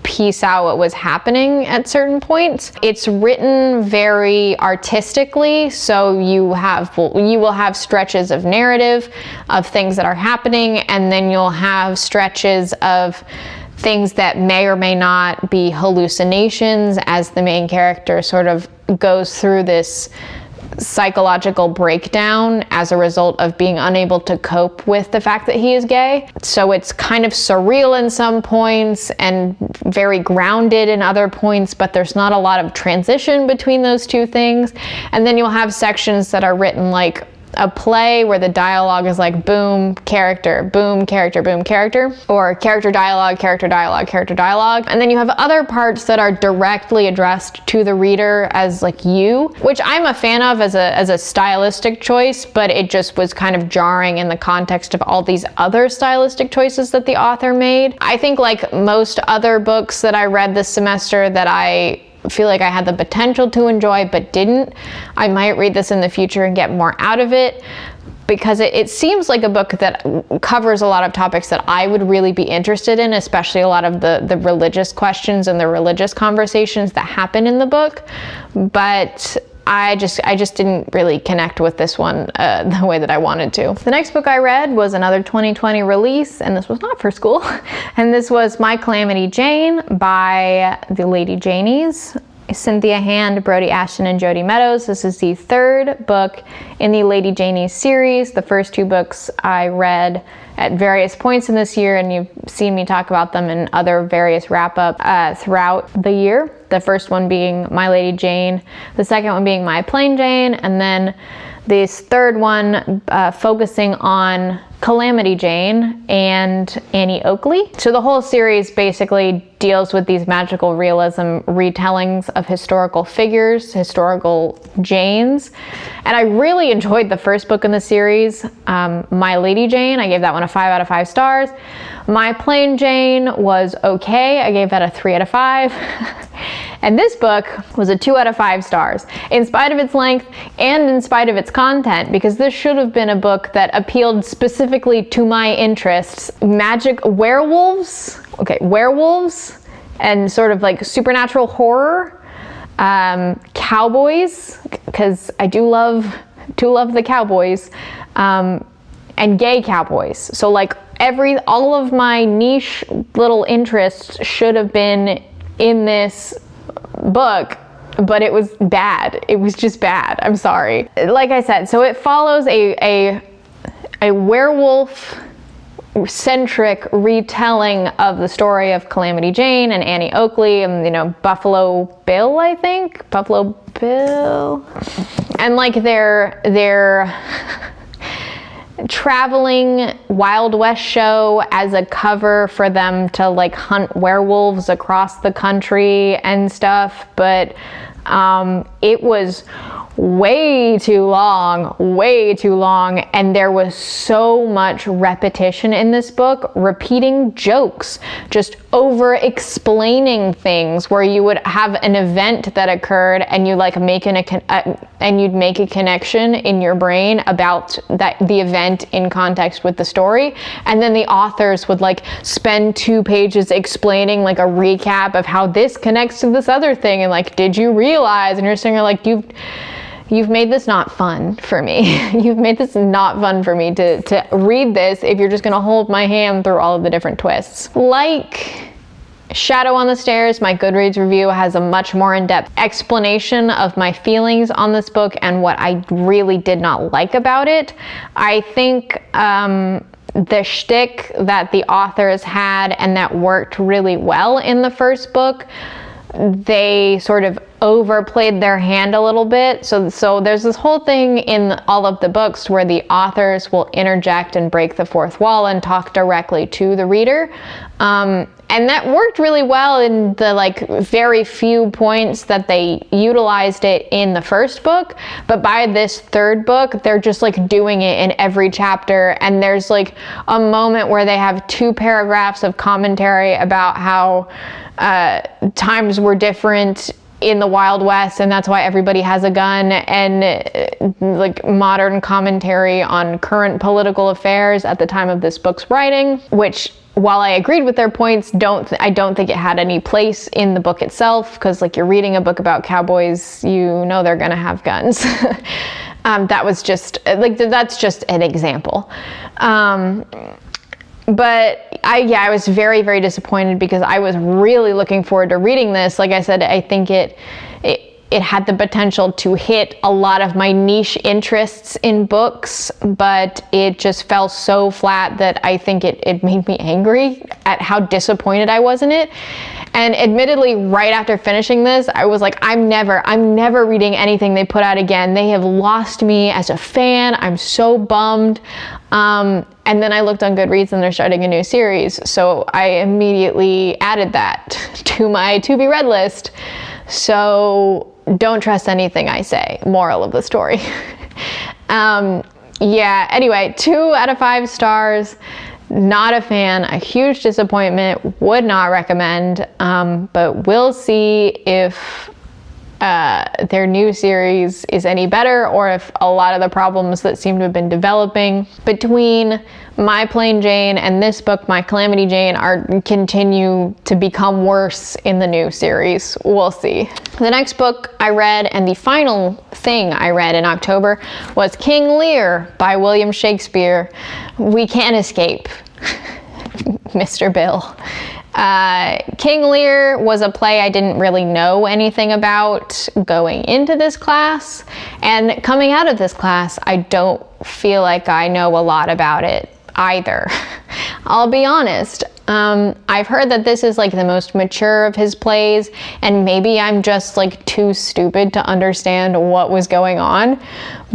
piece out what was happening at certain points. It's written very artistically, so you will have stretches of narrative of things that are happening, and then you'll have stretches of things that may or may not be hallucinations as the main character sort of goes through this psychological breakdown as a result of being unable to cope with the fact that he is gay. So it's kind of surreal in some points and very grounded in other points, but there's not a lot of transition between those two things. And then you'll have sections that are written like a play where the dialogue is like boom, character, boom, character, boom, character, or character, dialogue, character, dialogue, character, dialogue. And then you have other parts that are directly addressed to the reader as like you, which I'm a fan of as a stylistic choice, but it just was kind of jarring in the context of all these other stylistic choices that the author made. I think like most other books that I read this semester that I feel like I had the potential to enjoy but didn't, I might read this in the future and get more out of it, because it seems like a book that covers a lot of topics that I would really be interested in, especially a lot of the religious questions and the religious conversations that happen in the book. But I just didn't really connect with this one the way that I wanted to. The next book I read was another 2020 release, and this was not for school. And this was My Calamity Jane by the Lady Janies, Cynthia Hand, Brody Ashton, and Jody Meadows. This is the third book in the Lady Janies series. The first two books I read at various points in this year, and you've seen me talk about them in other various wrap-up throughout the year. The first one being My Lady Jane, the second one being My Plain Jane, and then this third one focusing on Calamity Jane and Annie Oakley. So the whole series basically deals with these magical realism retellings of historical figures, historical Janes. And I really enjoyed the first book in the series, My Lady Jane. I gave that one a 5 out of 5 stars. My Plain Jane was okay. I gave that a 3 out of 5. And this book was a 2 out of 5 stars, in spite of its length and in spite of its content, because this should have been a book that appealed specifically to my interests. Magic werewolves, werewolves, and sort of like supernatural horror, cowboys, because I do love the cowboys, and gay cowboys. So like all of my niche little interests should have been in this book, but it was bad. It was just bad. I'm sorry. Like I said, so it follows a werewolf centric retelling of the story of Calamity Jane and Annie Oakley and, Buffalo Bill, I think. Buffalo Bill. And like their traveling Wild West show as a cover for them to like hunt werewolves across the country and stuff, but it was way too long, and there was so much repetition in this book, repeating jokes, just over explaining things, where you would have an event that occurred and you like you'd make a connection in your brain about the event in context with the story, and then the authors would like spend 2 pages explaining like a recap of how this connects to this other thing, and like, did you realize? And you're sitting there like, You've made this not fun for me. You've made this not fun for me to read this if you're just gonna hold my hand through all of the different twists. Like Shadow on the Stairs, my Goodreads review has a much more in-depth explanation of my feelings on this book and what I really did not like about it. I think the shtick that the authors had and that worked really well in the first book, they sort of overplayed their hand a little bit. So there's this whole thing in all of the books where the authors will interject and break the fourth wall and talk directly to the reader. And that worked really well in the like very few points that they utilized it in the first book. But by this third book, they're just like doing it in every chapter. And there's like a moment where they have 2 paragraphs of commentary about how times were different in the Wild West, and that's why everybody has a gun, and like modern commentary on current political affairs at the time of this book's writing, which, while I agreed with their points, I don't think it had any place in the book itself, because like you're reading a book about cowboys, they're gonna have guns. That was just like, that's just an example. But I was very, very disappointed because I was really looking forward to reading this. Like I said, I think it had the potential to hit a lot of my niche interests in books, but it just fell so flat that I think it made me angry at how disappointed I was in it. And admittedly, right after finishing this, I was like, I'm never reading anything they put out again. They have lost me as a fan. I'm so bummed. And then I looked on Goodreads and they're starting a new series. So I immediately added that to my to be read list. So don't trust anything I say. Moral of the story. Anyway, 2 out of 5 stars. Not a fan, a huge disappointment, would not recommend, but we'll see if their new series is any better, or if a lot of the problems that seem to have been developing between My Plain Jane and this book, My Calamity Jane, continue to become worse in the new series. We'll see. The next book I read, and the final thing I read in October, was King Lear by William Shakespeare. We can't escape Mr. Bill. King Lear was a play I didn't really know anything about going into this class, and coming out of this class, I don't feel like I know a lot about it either. I'll be honest. I've heard that this is like the most mature of his plays, and maybe I'm just like too stupid to understand what was going on,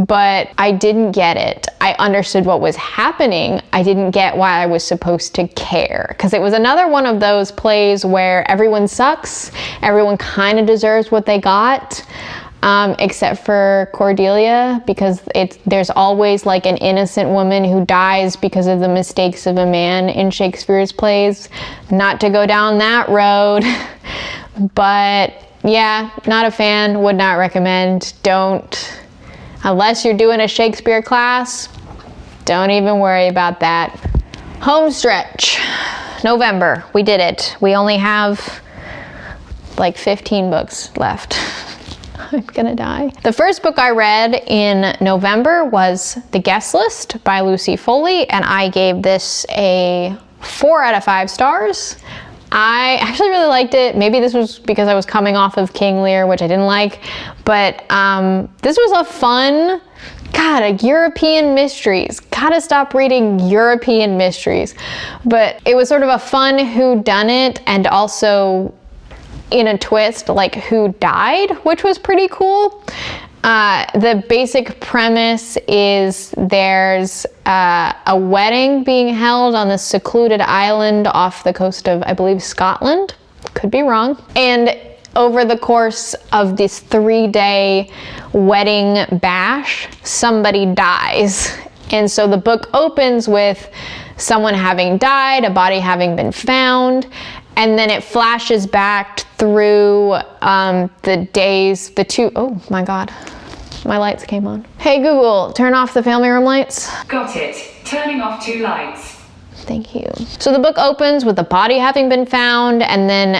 but I didn't get it. I understood what was happening. I didn't get why I was supposed to care, because it was another one of those plays where everyone sucks, everyone kind of deserves what they got. Except for Cordelia, because there's always like an innocent woman who dies because of the mistakes of a man in Shakespeare's plays. Not to go down that road, but yeah, not a fan, would not recommend. Don't, unless you're doing a Shakespeare class, don't even worry about that. Home stretch, November, we did it. We only have like 15 books left. I'm gonna die. The first book I read in November was The Guest List by Lucy Foley, and I gave this a 4 out of 5 stars. I actually really liked it. Maybe this was because I was coming off of King Lear, which I didn't like, but this was a fun, European mysteries. Gotta stop reading European mysteries. But it was sort of a fun whodunit, and also in a twist, like who died, which was pretty cool. The basic premise is there's a wedding being held on this secluded island off the coast of, I believe, Scotland. Could be wrong. And over the course of this 3-day wedding bash, somebody dies. And so the book opens with someone having died, a body having been found, and then it flashes back through the days, oh my God, my lights came on. Hey Google, turn off the family room lights. Got it. Turning off 2 lights. Thank you. So the book opens with the body having been found, and then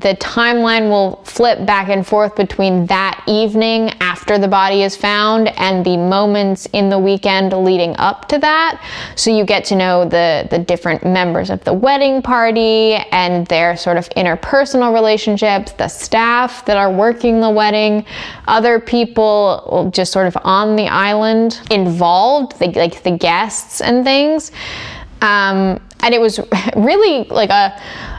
the timeline will flip back and forth between that evening after the body is found and the moments in the weekend leading up to that. So you get to know the different members of the wedding party and their sort of interpersonal relationships, the staff that are working the wedding, other people just sort of on the island involved, like the guests and things. And it was really like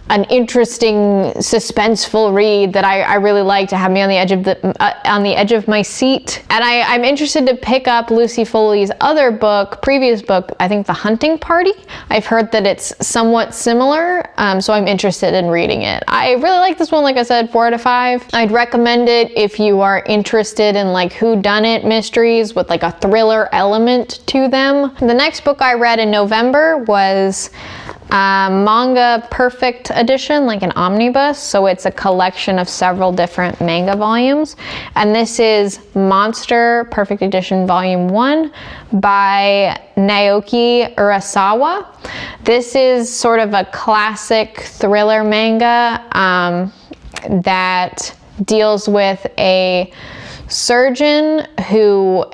an interesting, suspenseful read that I really liked, to have me on the edge of my seat. And I'm interested to pick up Lucy Foley's other book, previous book, I think The Hunting Party. I've heard that it's somewhat similar, so I'm interested in reading it. I really like this one, like I said, 4 out of 5. I'd recommend it if you are interested in like whodunit mysteries with like a thriller element to them. The next book I read in November was Manga Perfect Edition, like an omnibus. So it's a collection of several different manga volumes. And this is Monster Perfect Edition Volume 1 by Naoki Urasawa. This is sort of a classic thriller manga that deals with a surgeon who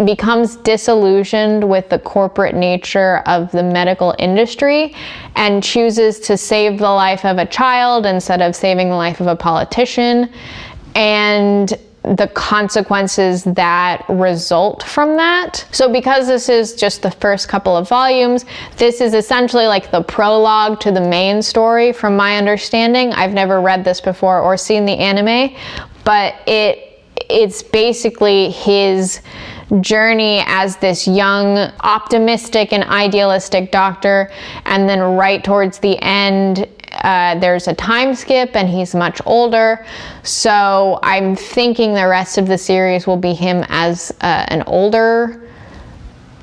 becomes disillusioned with the corporate nature of the medical industry and chooses to save the life of a child instead of saving the life of a politician, and the consequences that result from that. So because this is just the first couple of volumes, this is essentially like the prologue to the main story, from my understanding. I've never read this before or seen the anime, but it's basically his journey as this young, optimistic and idealistic doctor, and then right towards the end there's a time skip and he's much older. So I'm thinking the rest of the series will be him as an older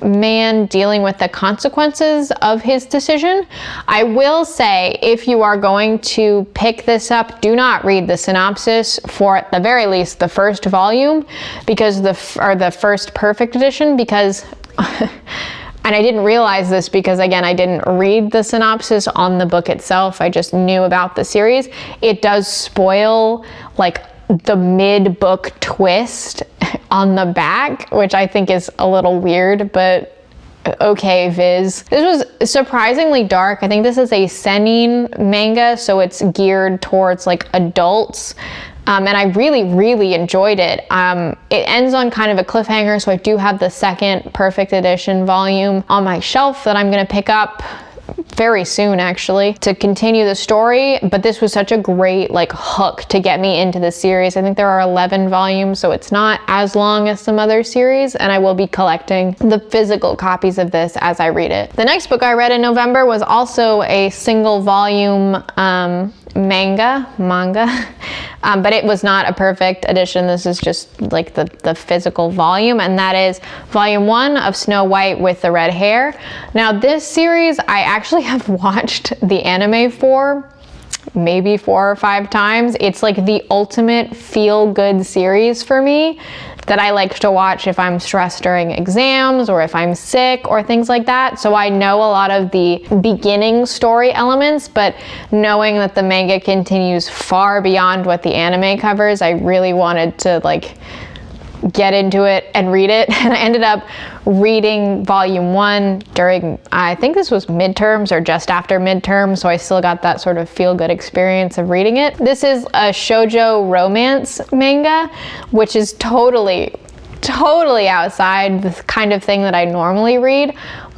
man dealing with the consequences of his decision. I will say, if you are going to pick this up, do not read the synopsis for, at the very least, the first volume, because the first perfect edition, because and I didn't realize this because, again, I didn't read the synopsis on the book itself. I just knew about the series. It does spoil like the mid-book twist on the back, which I think is a little weird, but okay, Viz. This was surprisingly dark. I think this is a seinen manga, so it's geared towards like adults. And I really, really enjoyed it. It ends on kind of a cliffhanger, so I do have the second perfect edition volume on my shelf that I'm gonna pick up very soon, actually, to continue the story. But this was such a great like hook to get me into the series. I think there are 11 volumes, so it's not as long as some other series, and I will be collecting the physical copies of this as I read it. The next book I read in November was also a single volume manga, but it was not a perfect edition. This is just like the physical volume, and that is volume 1 of Snow White with the Red Hair. Now, this series I actually have watched the anime for maybe 4 or 5 times. It's like the ultimate feel-good series for me that I like to watch if I'm stressed during exams or if I'm sick or things like that. So I know a lot of the beginning story elements, but knowing that the manga continues far beyond what the anime covers, I really wanted to like get into it and read it. And I ended up reading volume 1 during, I think this was midterms or just after midterms, so I still got that sort of feel-good experience of reading it. This is a shoujo romance manga, which is totally outside the kind of thing that I normally read.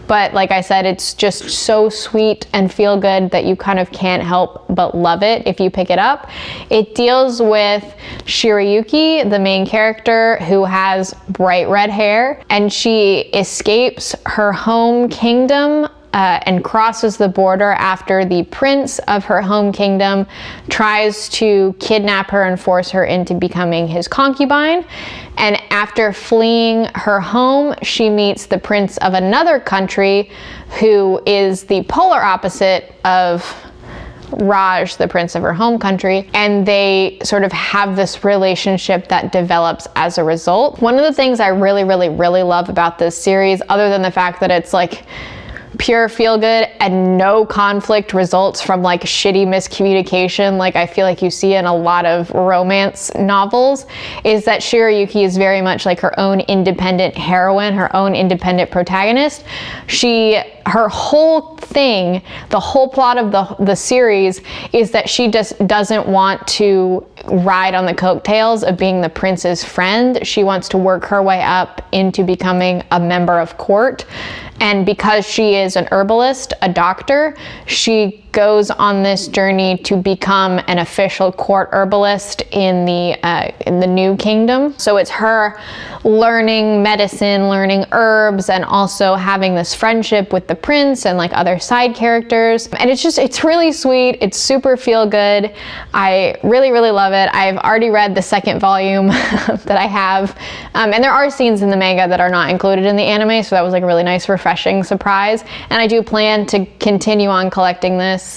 But like I said, it's just so sweet and feel good that you kind of can't help but love it if you pick it up. It deals with Shirayuki, the main character, who has bright red hair, and she escapes her home kingdom and crosses the border after the prince of her home kingdom tries to kidnap her and force her into becoming his concubine. And after fleeing her home, she meets the prince of another country who is the polar opposite of Raj, the prince of her home country, and they sort of have this relationship that develops as a result. One of the things I really love about this series, other than the fact that it's like pure feel good and no conflict results from like shitty miscommunication like I feel like you see in a lot of romance novels, is that Shirayuki is very much like her own independent heroine, her own independent protagonist. Her whole thing, the whole plot of the series is that she just doesn't want to ride on the coattails of being the prince's friend. She wants to work her way up into becoming a member of court. And because she is an herbalist, a doctor, she goes on this journey to become an official court herbalist in the new kingdom. So it's her learning medicine, learning herbs, and also having this friendship with the prince and like other side characters. And it's really sweet. It's super feel good. I really love it. I've already read the second volume that I have. And there are scenes in the manga that are not included in the anime, so that was like a really nice, refreshing surprise. And I do plan to continue on collecting this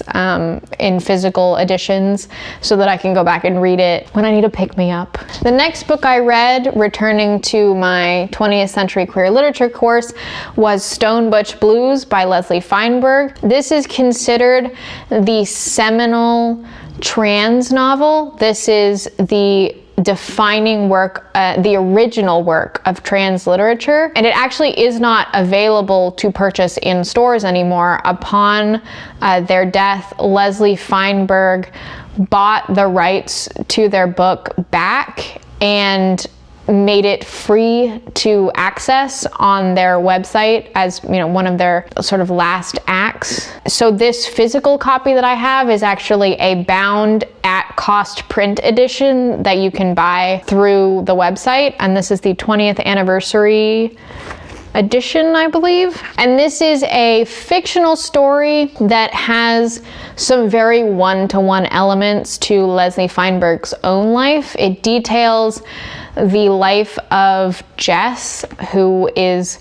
in physical editions so that I can go back and read it when I need to pick me up. The next book I read, returning to my 20th Century Queer Literature course, was Stone Butch Blues by Leslie Feinberg. This is considered the seminal trans novel. This is the defining work, the original work of trans literature, and it actually is not available to purchase in stores anymore. Upon their death, Leslie Feinberg bought the rights to their book back and made it free to access on their website as, you know, one of their sort of last acts. So this physical copy that I have is actually a bound at cost print edition that you can buy through the website, and this is the 20th anniversary edition, I believe. And this is a fictional story that has some very one-to-one elements to Leslie Feinberg's own life. It details the life of Jess, who is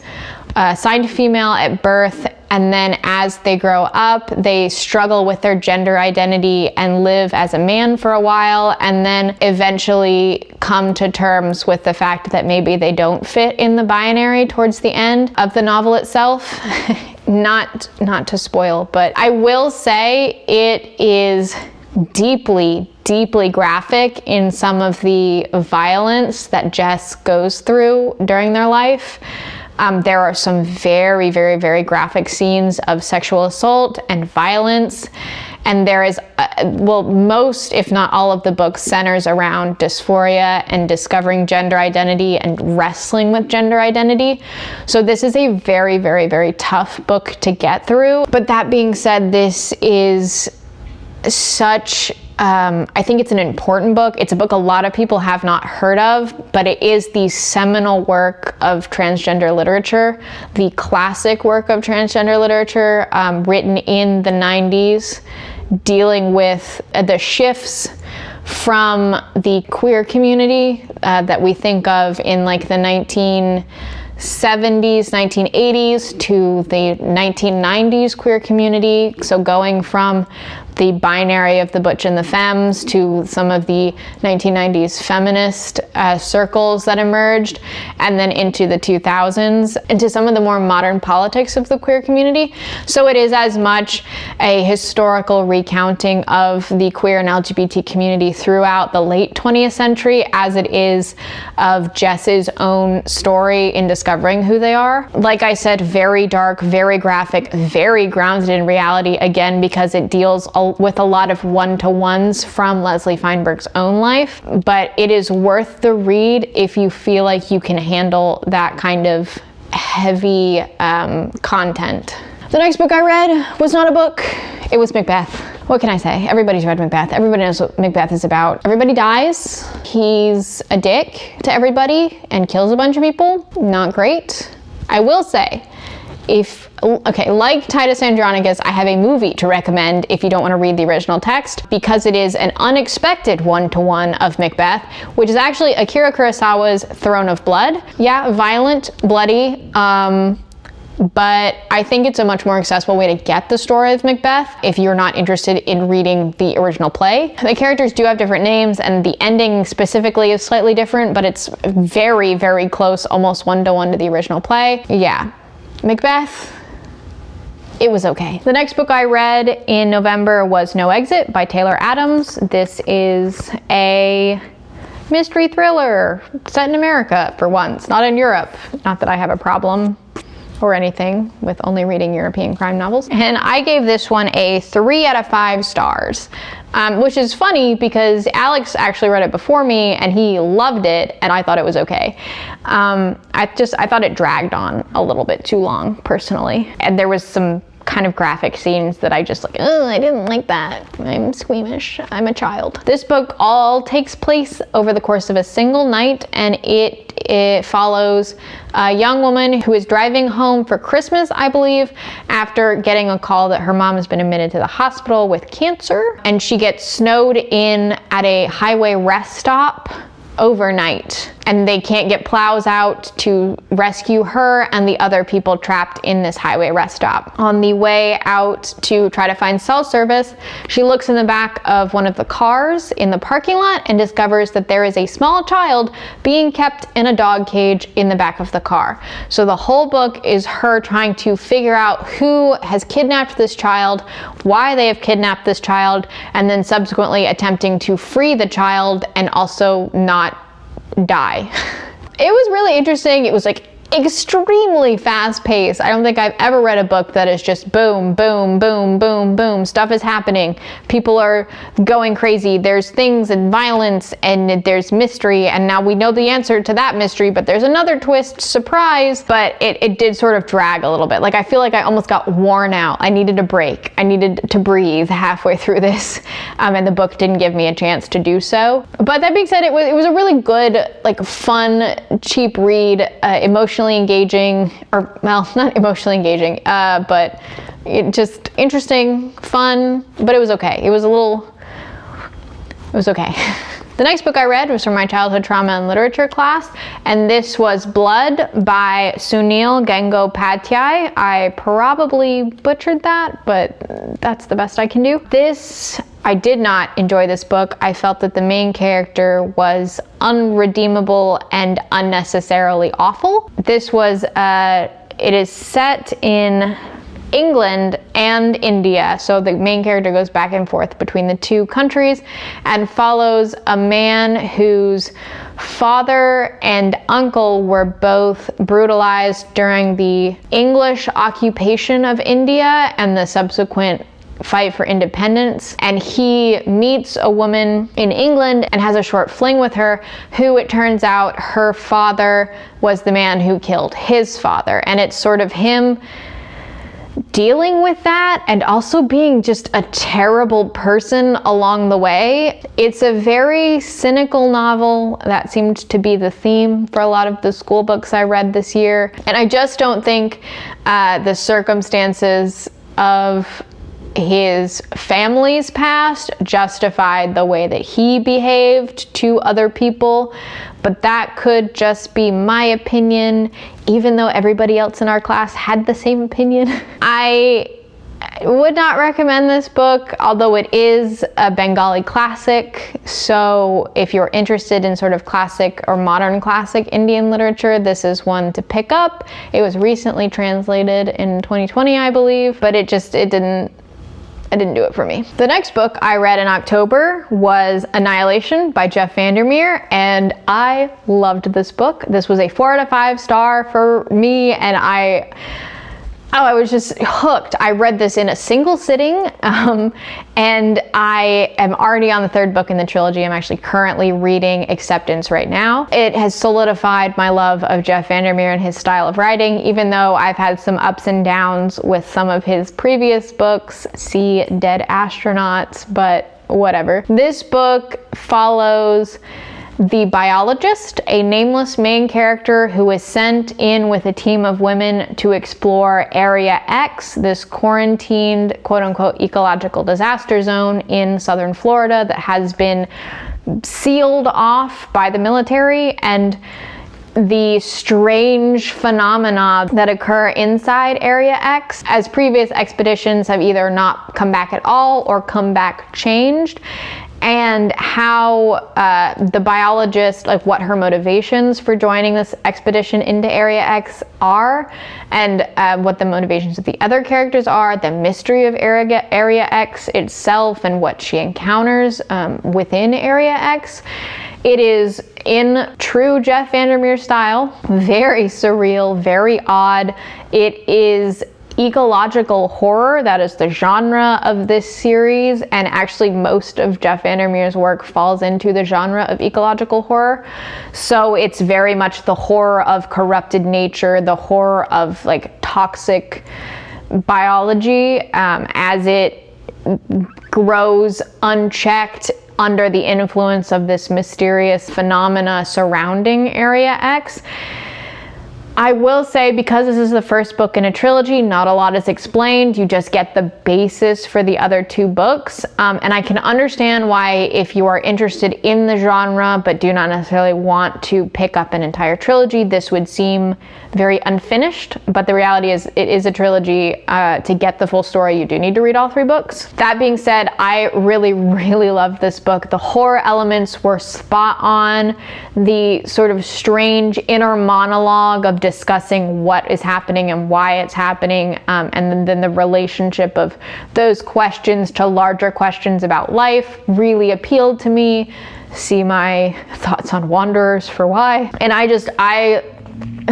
assigned female at birth, and then as they grow up, they struggle with their gender identity and live as a man for a while, and then eventually come to terms with the fact that maybe they don't fit in the binary towards the end of the novel itself. Not to spoil, but I will say it is deeply graphic in some of the violence that Jess goes through during their life. There are some very graphic scenes of sexual assault and violence, and there is, most, if not all of the book centers around dysphoria and discovering gender identity and wrestling with gender identity. So this is a very tough book to get through. But that being said, this is such, I think it's an important book. It's a book a lot of people have not heard of, but it is the seminal work of transgender literature, the classic work of transgender literature, written in the 90s, dealing with the shifts from the queer community that we think of in like the 1970s, 1980s to the 1990s queer community. So going from the binary of the butch and the femmes to some of the 1990s feminist circles that emerged, and then into the 2000s, into some of the more modern politics of the queer community. So it is as much a historical recounting of the queer and LGBT community throughout the late 20th century as it is of Jess's own story in discovering who they are. Like I said, very dark, very graphic, very grounded in reality, again, because it deals with a lot of one-to-ones from Leslie Feinberg's own life. But it is worth the read if you feel like you can handle that kind of heavy content. The next book I read was not a book, it was Macbeth. What can I say? Everybody's read Macbeth. Everybody knows what Macbeth is about. Everybody dies. He's a dick to everybody and kills a bunch of people. Not great. I will say, like Titus Andronicus, I have a movie to recommend if you don't want to read the original text, because it is an unexpected one-to-one of Macbeth, which is actually Akira Kurosawa's Throne of Blood. Yeah, violent, bloody, but I think it's a much more accessible way to get the story of Macbeth if you're not interested in reading the original play. The characters do have different names, and the ending specifically is slightly different, but it's very close, almost one-to-one to the original play. Yeah, Macbeth, it was okay. The next book I read in November was No Exit by Taylor Adams. This is a mystery thriller set in America for once, not in Europe. Not that I have a problem or anything with only reading European crime novels. And I gave this one a 3 out of 5 stars, which is funny because Alex actually read it before me and he loved it and I thought it was okay. I thought it dragged on a little bit too long personally. And there was some kind of graphic scenes that I just I didn't like that. I'm squeamish, I'm a child. This book all takes place over the course of a single night, and it follows a young woman who is driving home for Christmas, I believe, after getting a call that her mom has been admitted to the hospital with cancer, and she gets snowed in at a highway rest stop overnight, and they can't get plows out to rescue her and the other people trapped in this highway rest stop. On the way out to try to find cell service, she looks in the back of one of the cars in the parking lot and discovers that there is a small child being kept in a dog cage in the back of the car. So the whole book is her trying to figure out who has kidnapped this child, why they have kidnapped this child, and then subsequently attempting to free the child and also not die. It was really interesting. It was extremely fast paced. I don't think I've ever read a book that is just boom, boom, boom, boom, boom. Stuff is happening. People are going crazy. There's things and violence and there's mystery, and now we know the answer to that mystery, but there's another twist, surprise. But it did sort of drag a little bit. I feel like I almost got worn out. I needed a break. I needed to breathe halfway through this, and the book didn't give me a chance to do so. But that being said, it was a really good, fun, cheap read, emotionally engaging, or well, not emotionally engaging, but just interesting, fun, but it was okay. It was okay. The next book I read was from my childhood trauma and literature class, and this was Blood by Sunil Gangotpadhyay. I probably butchered that, but that's the best I can do. I did not enjoy this book. I felt that the main character was unredeemable and unnecessarily awful. It is set in England and India, so the main character goes back and forth between the two countries and follows a man whose father and uncle were both brutalized during the English occupation of India and the subsequent fight for independence, and he meets a woman in England and has a short fling with her, who it turns out her father was the man who killed his father, and it's sort of him dealing with that and also being just a terrible person along the way. It's a very cynical novel. That seemed to be the theme for a lot of the school books I read this year, and I just don't think the circumstances of his family's past justified the way that he behaved to other people, but that could just be my opinion, even though everybody else in our class had the same opinion. I would not recommend this book, although it is a Bengali classic, so if you're interested in sort of classic or modern classic Indian literature, this is one to pick up. It was recently translated in 2020, I believe, but it didn't do it for me. The next book I read in October was Annihilation by Jeff Vandermeer, and I loved this book. This was a 4 out of 5 star for me, and I was just hooked. I read this in a single sitting, and I am already on the 3rd book in the trilogy. I'm actually currently reading Acceptance right now. It has solidified my love of Jeff Vandermeer and his style of writing, even though I've had some ups and downs with some of his previous books, see Dead Astronauts, but whatever. This book follows the biologist, a nameless main character who is sent in with a team of women to explore Area X, this quarantined, quote-unquote, ecological disaster zone in southern Florida that has been sealed off by the military, and the strange phenomena that occur inside Area X, as previous expeditions have either not come back at all or come back changed, and how the biologist, like what her motivations for joining this expedition into Area X are, and what the motivations of the other characters are, the mystery of Area X itself, and what she encounters within Area X. It is in true Jeff Vandermeer style, very surreal, very odd. It is ecological horror. That is the genre of this series, and actually most of Jeff Vandermeer's work falls into the genre of ecological horror. So it's very much the horror of corrupted nature, the horror of like toxic biology as it grows unchecked under the influence of this mysterious phenomena surrounding Area X. I will say, because this is the first book in a trilogy, not a lot is explained. You just get the basis for the other 2 books. And I can understand why, if you are interested in the genre but do not necessarily want to pick up an entire trilogy, this would seem very unfinished. But the reality is, it is a trilogy. To get the full story, you do need to read all 3 books. That being said, I really, really loved this book. The horror elements were spot on. The sort of strange inner monologue of discussing what is happening and why it's happening, and then the relationship of those questions to larger questions about life really appealed to me. See my thoughts on Wanderers for why. And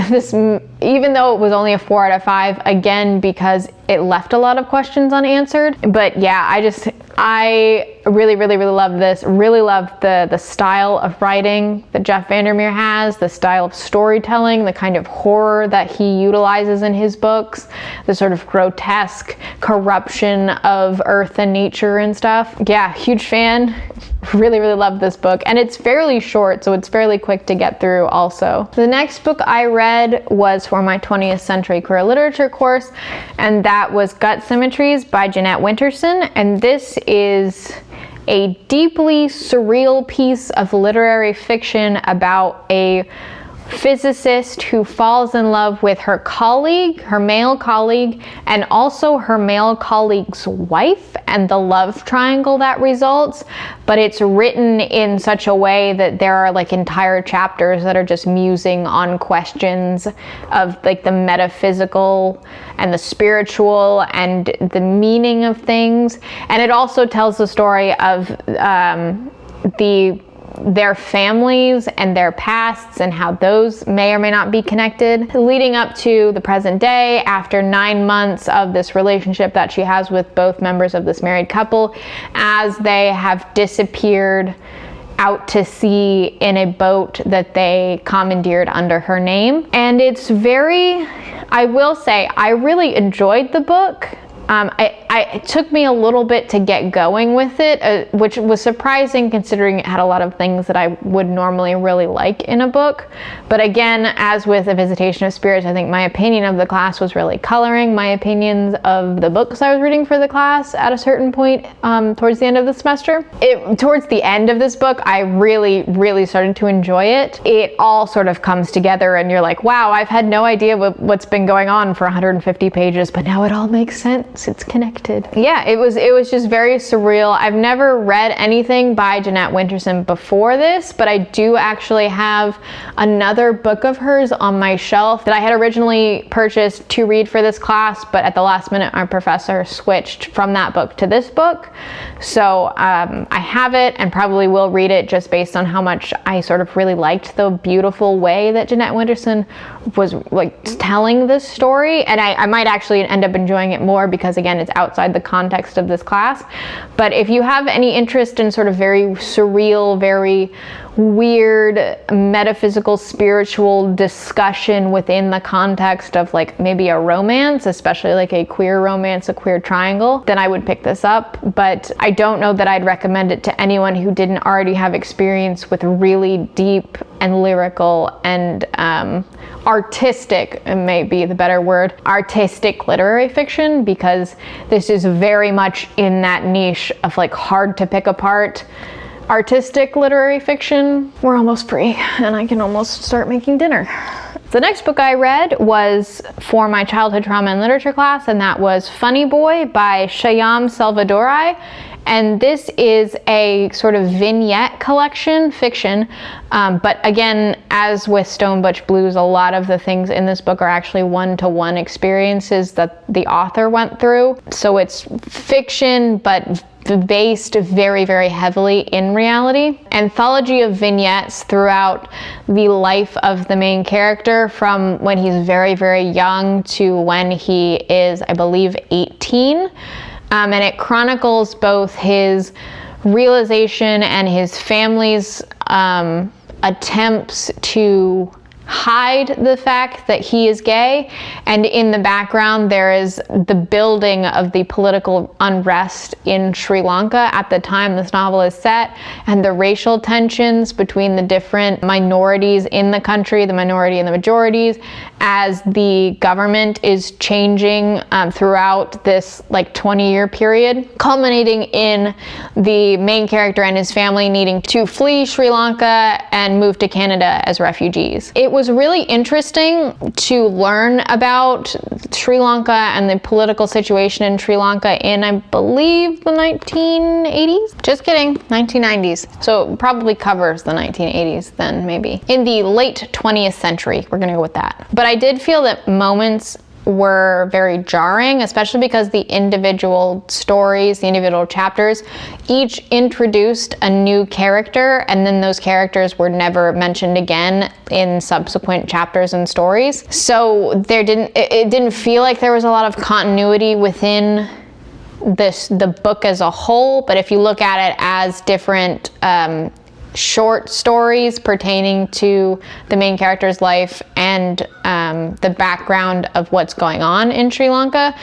this, even though it was only a 4 out of 5, again, because it left a lot of questions unanswered. But yeah, I really, really, really love this. Really love the style of writing that Jeff Vandermeer has, the style of storytelling, the kind of horror that he utilizes in his books, the sort of grotesque corruption of earth and nature and stuff. Yeah, huge fan. Really, really love this book. And it's fairly short, so it's fairly quick to get through also. The next book I read was for my 20th Century Queer Literature course, and that was Gut Symmetries by Jeanette Winterson. And this is a deeply surreal piece of literary fiction about a physicist who falls in love with her colleague, her male colleague, and also her male colleague's wife, and the love triangle that results. But it's written in such a way that there are like entire chapters that are just musing on questions of like the metaphysical and the spiritual and the meaning of things. And it also tells the story of their families and their pasts and how those may or may not be connected, leading up to the present day after 9 months of this relationship that she has with both members of this married couple, as they have disappeared out to sea in a boat that they commandeered under her name. And it's I will say, I really enjoyed the book. It took me a little bit to get going with it, which was surprising considering it had a lot of things that I would normally really like in a book. But again, as with A Visitation of Spirits, I think my opinion of the class was really coloring my opinions of the books I was reading for the class at a certain point towards the end of the semester. Towards the end of this book, I really, really started to enjoy it. It all sort of comes together and you're like, wow, I've had no idea what's been going on for 150 pages, but now it all makes sense. It's connected. Yeah, it was just very surreal. I've never read anything by Jeanette Winterson before this, but I do actually have another book of hers on my shelf that I had originally purchased to read for this class, but at the last minute our professor switched from that book to this book. So I have it and probably will read it just based on how much I sort of really liked the beautiful way that Jeanette Winterson was like telling this story, and I might actually end up enjoying it more because again, it's outside the context of this class. But if you have any interest in sort of very surreal, very weird, metaphysical, spiritual discussion within the context of like maybe a romance, especially like a queer romance, a queer triangle, then I would pick this up. But I don't know that I'd recommend it to anyone who didn't already have experience with really deep and lyrical and artistic, may be the better word, artistic literary fiction, because this is very much in that niche of like hard to pick apart artistic literary fiction. We're almost free and I can almost start making dinner. The next book I read was for my childhood trauma and literature class, and that was Funny Boy by Shyam Selvadurai. And this is a sort of vignette collection, fiction, but again, as with Stone Butch Blues, a lot of the things in this book are actually one-to-one experiences that the author went through. So it's fiction, but based very, very heavily in reality. Anthology of vignettes throughout the life of the main character from when he's very, very young to when he is, I believe, 18. And it chronicles both his realization and his family's attempts to hide the fact that he is gay, and in the background there is the building of the political unrest in Sri Lanka at the time this novel is set, and the racial tensions between the different minorities in the country, the minority and the majorities, as the government is changing throughout this like 20-year period, culminating in the main character and his family needing to flee Sri Lanka and move to Canada as refugees. It was really interesting to learn about Sri Lanka and the political situation in Sri Lanka in, I believe, the 1980s? Just kidding, 1990s. So it probably covers the 1980s then, maybe. In the late 20th century, we're gonna go with that. But I did feel that moments were very jarring, especially because the individual stories, the individual chapters, each introduced a new character, and then those characters were never mentioned again in subsequent chapters and stories. So it didn't feel like there was a lot of continuity within the book as a whole, but if you look at it as different short stories pertaining to the main character's life and the background of what's going on in Sri Lanka,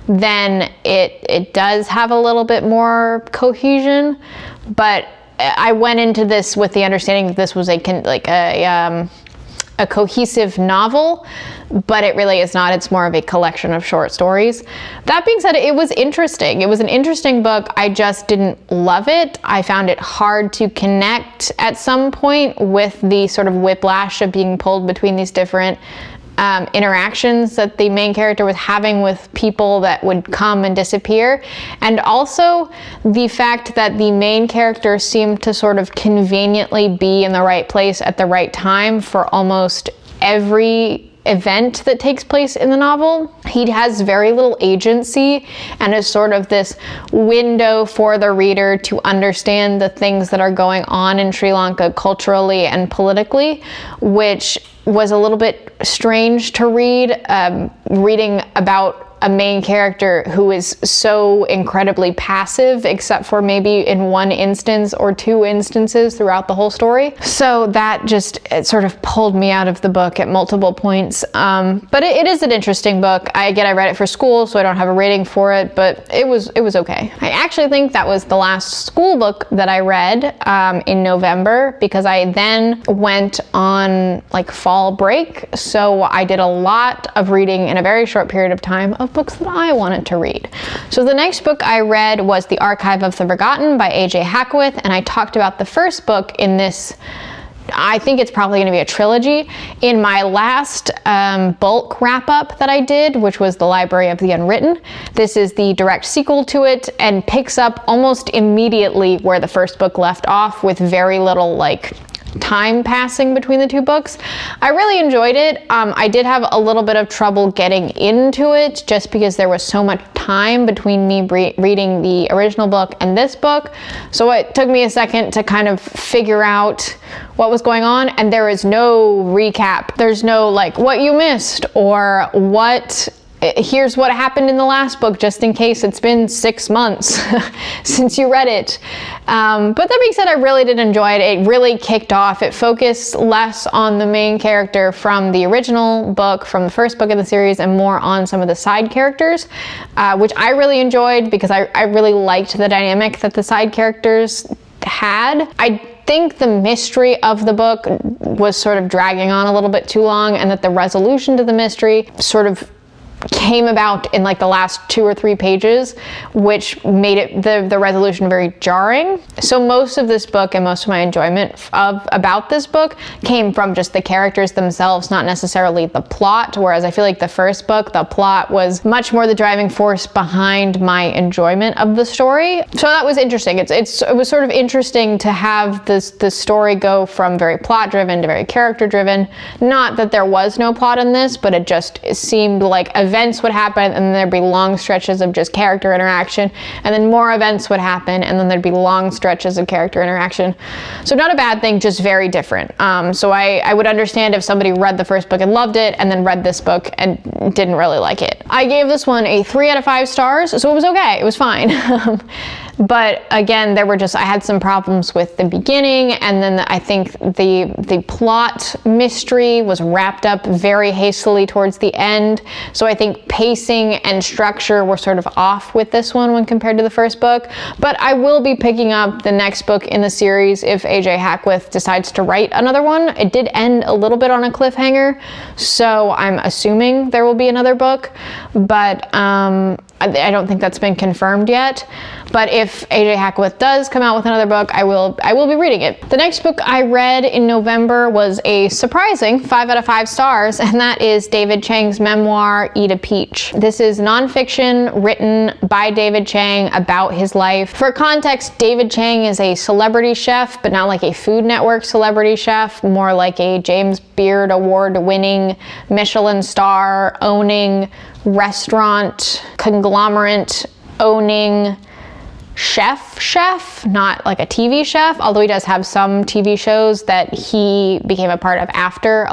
then it does have a little bit more cohesion. But I went into this with the understanding that this was a a cohesive novel, but it really is not. It's more of a collection of short stories. That being said, it was interesting. It was an interesting book. I just didn't love it. I found it hard to connect at some point with the sort of whiplash of being pulled between these different interactions that the main character was having with people that would come and disappear. And also the fact that the main character seemed to sort of conveniently be in the right place at the right time for almost every event that takes place in the novel. He has very little agency and is sort of this window for the reader to understand the things that are going on in Sri Lanka culturally and politically, which was a little bit strange to read, reading about a main character who is so incredibly passive, except for maybe in one instance or two instances throughout the whole story. So that just, it sort of pulled me out of the book at multiple points. But it is an interesting book. I read it for school, so I don't have a rating for it, but it was okay. I actually think that was the last school book that I read in November, because I then went on like fall break. So I did a lot of reading in a very short period of time of books that I wanted to read. So the next book I read was The Archive of the Forgotten by A.J. Hackwith, and I talked about the first book in this, I think it's probably going to be a trilogy, in my last bulk wrap-up that I did, which was The Library of the Unwritten. This is the direct sequel to it and picks up almost immediately where the first book left off, with very little like time passing between the two books. I really enjoyed it. I did have a little bit of trouble getting into it just because there was so much time between me reading the original book and this book. So it took me a second to kind of figure out what was going on, and there is no recap. There's no like what you missed or here's what happened in the last book, just in case it's been 6 months since you read it. But that being said, I really did enjoy it. It really kicked off. It focused less on the main character from the original book, from the first book in the series, and more on some of the side characters, which I really enjoyed because I really liked the dynamic that the side characters had. I think the mystery of the book was sort of dragging on a little bit too long, and that the resolution to the mystery sort of came about in like the last 2 or 3 pages, which made it the resolution very jarring. So most of this book and most of my enjoyment about this book came from just the characters themselves, not necessarily the plot, whereas I feel like the first book, the plot was much more the driving force behind my enjoyment of the story. So that was interesting. It was sort of interesting to have the story go from very plot driven to very character driven. Not that there was no plot in this, but it seemed like events would happen and then there'd be long stretches of just character interaction, and then more events would happen and then there'd be long stretches of character interaction. So not a bad thing, just very different. So I would understand if somebody read the first book and loved it and then read this book and didn't really like it. I gave this one a 3 out of 5 stars, so it was okay, it was fine. But again, I had some problems with the beginning, and then I think the plot mystery was wrapped up very hastily towards the end. So I think pacing and structure were sort of off with this one when compared to the first book. But I will be picking up the next book in the series if A.J. Hackwith decides to write another one. It did end a little bit on a cliffhanger, so I'm assuming there will be another book, but I don't think that's been confirmed yet. But if A.J. Hackwith does come out with another book, I will be reading it. The next book I read in November was a surprising 5 out of 5 stars, and that is David Chang's memoir, Eat a Peach. This is nonfiction written by David Chang about his life. For context, David Chang is a celebrity chef, but not like a Food Network celebrity chef, more like a James Beard award-winning, Michelin star owning, restaurant conglomerate owning chef, not like a TV chef, although he does have some TV shows that he became a part of after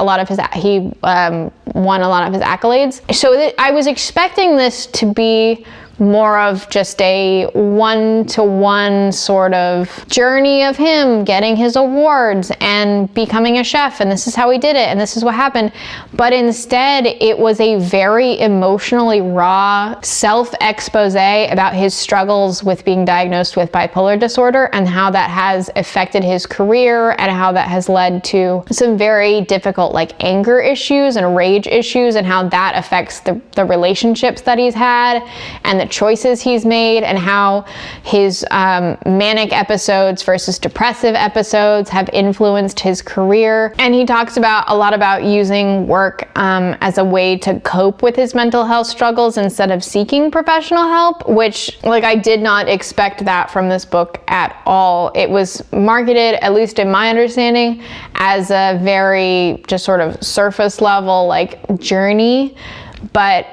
he won a lot of his accolades. So I was expecting this to be more of just a one-to-one sort of journey of him getting his awards and becoming a chef, and this is how he did it, and this is what happened. But instead, it was a very emotionally raw self-expose about his struggles with being diagnosed with bipolar disorder and how that has affected his career and how that has led to some very difficult like anger issues and rage issues, and how that affects the relationships that he's had and the choices he's made, and how his manic episodes versus depressive episodes have influenced his career. And he talks a lot about using work as a way to cope with his mental health struggles instead of seeking professional help, which like I did not expect that from this book at all. It was marketed, at least in my understanding, as a very just sort of surface level like journey, but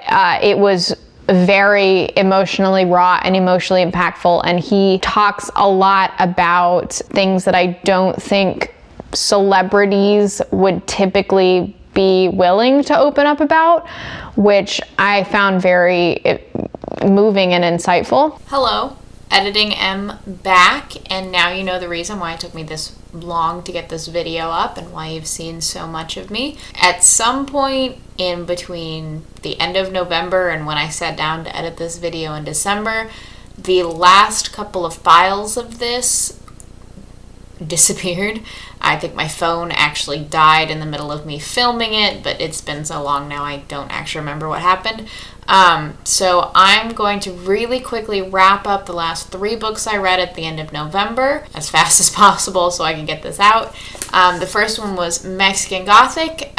it was very emotionally raw and emotionally impactful, and he talks a lot about things that I don't think celebrities would typically be willing to open up about, which I found very moving and insightful. Hello, Editing M back, and now you know the reason why it took me this long to get this video up and why you've seen so much of me. At some point in between the end of November and when I sat down to edit this video in December, the last couple of files of this disappeared. I think my phone actually died in the middle of me filming it, but it's been so long now I don't actually remember what happened. So I'm going to really quickly wrap up the last 3 books I read at the end of November as fast as possible so I can get this out. The first one was Mexican Gothic.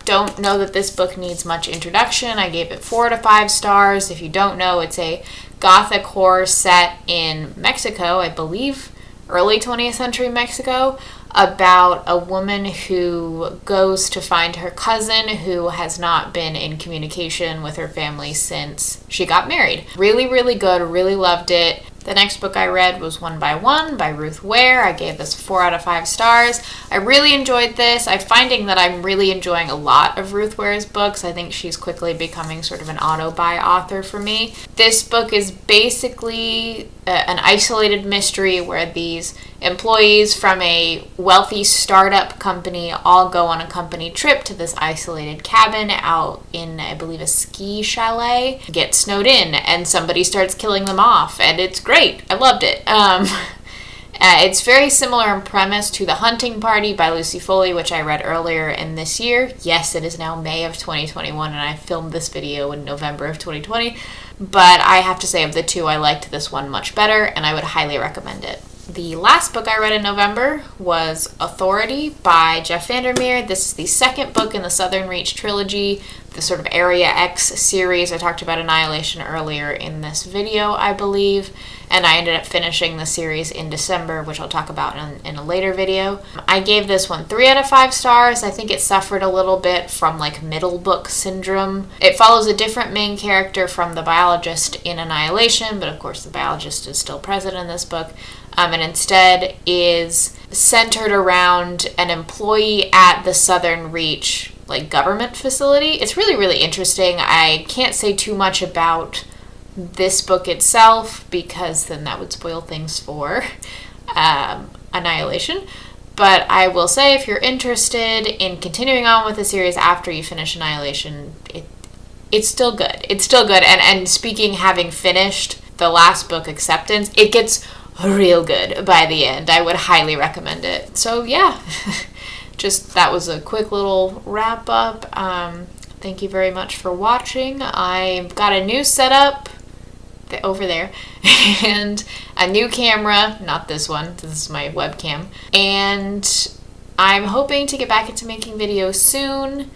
Don't know that this book needs much introduction. I gave it 4 to 5 stars. If you don't know, it's a Gothic horror set in Mexico, I believe early 20th century Mexico, about a woman who goes to find her cousin who has not been in communication with her family since she got married. Really, really good. Really loved it. The next book I read was One by One by Ruth Ware. I gave this 4 out of 5 stars. I really enjoyed this. I'm finding that I'm really enjoying a lot of Ruth Ware's books. I think she's quickly becoming sort of an auto-buy author for me. This book is basically an isolated mystery where these employees from a wealthy startup company all go on a company trip to this isolated cabin out in, I believe, a ski chalet, get snowed in, and somebody starts killing them off, and it's great. I loved it. It's very similar in premise to The Hunting Party by Lucy Foley, which I read earlier in this year. Yes, it is now May of 2021, and I filmed this video in November of 2020, but I have to say of the two, I liked this one much better, and I would highly recommend it. The last book I read in November was Authority by Jeff Vandermeer. This is the second book in the Southern Reach trilogy, the sort of Area X series. I talked about Annihilation earlier in this video, I believe, and I ended up finishing the series in December, which I'll talk about in a later video. I gave this one 3 out of 5 stars. I think it suffered a little bit from like middle book syndrome. It follows a different main character from the biologist in Annihilation, but of course the biologist is still present in this book. And instead is centered around an employee at the Southern Reach like government facility. It's really, really interesting. I can't say too much about this book itself because then that would spoil things for Annihilation. But I will say if you're interested in continuing on with the series after you finish Annihilation, it's still good. It's still good. And speaking, having finished the last book, Acceptance, it gets real good by the end. I would highly recommend it. So yeah, just that was a quick little wrap up. Thank you very much for watching. I've got a new setup over there and a new camera, not this one, this is my webcam, and I'm hoping to get back into making videos soon.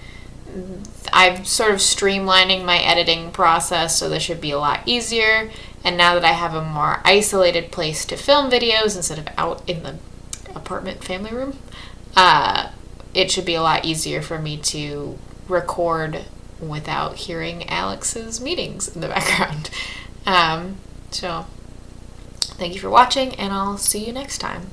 I'm sort of streamlining my editing process, so this should be a lot easier. And now that I have a more isolated place to film videos instead of out in the apartment family room, it should be a lot easier for me to record without hearing Alex's meetings in the background. So thank you for watching, and I'll see you next time.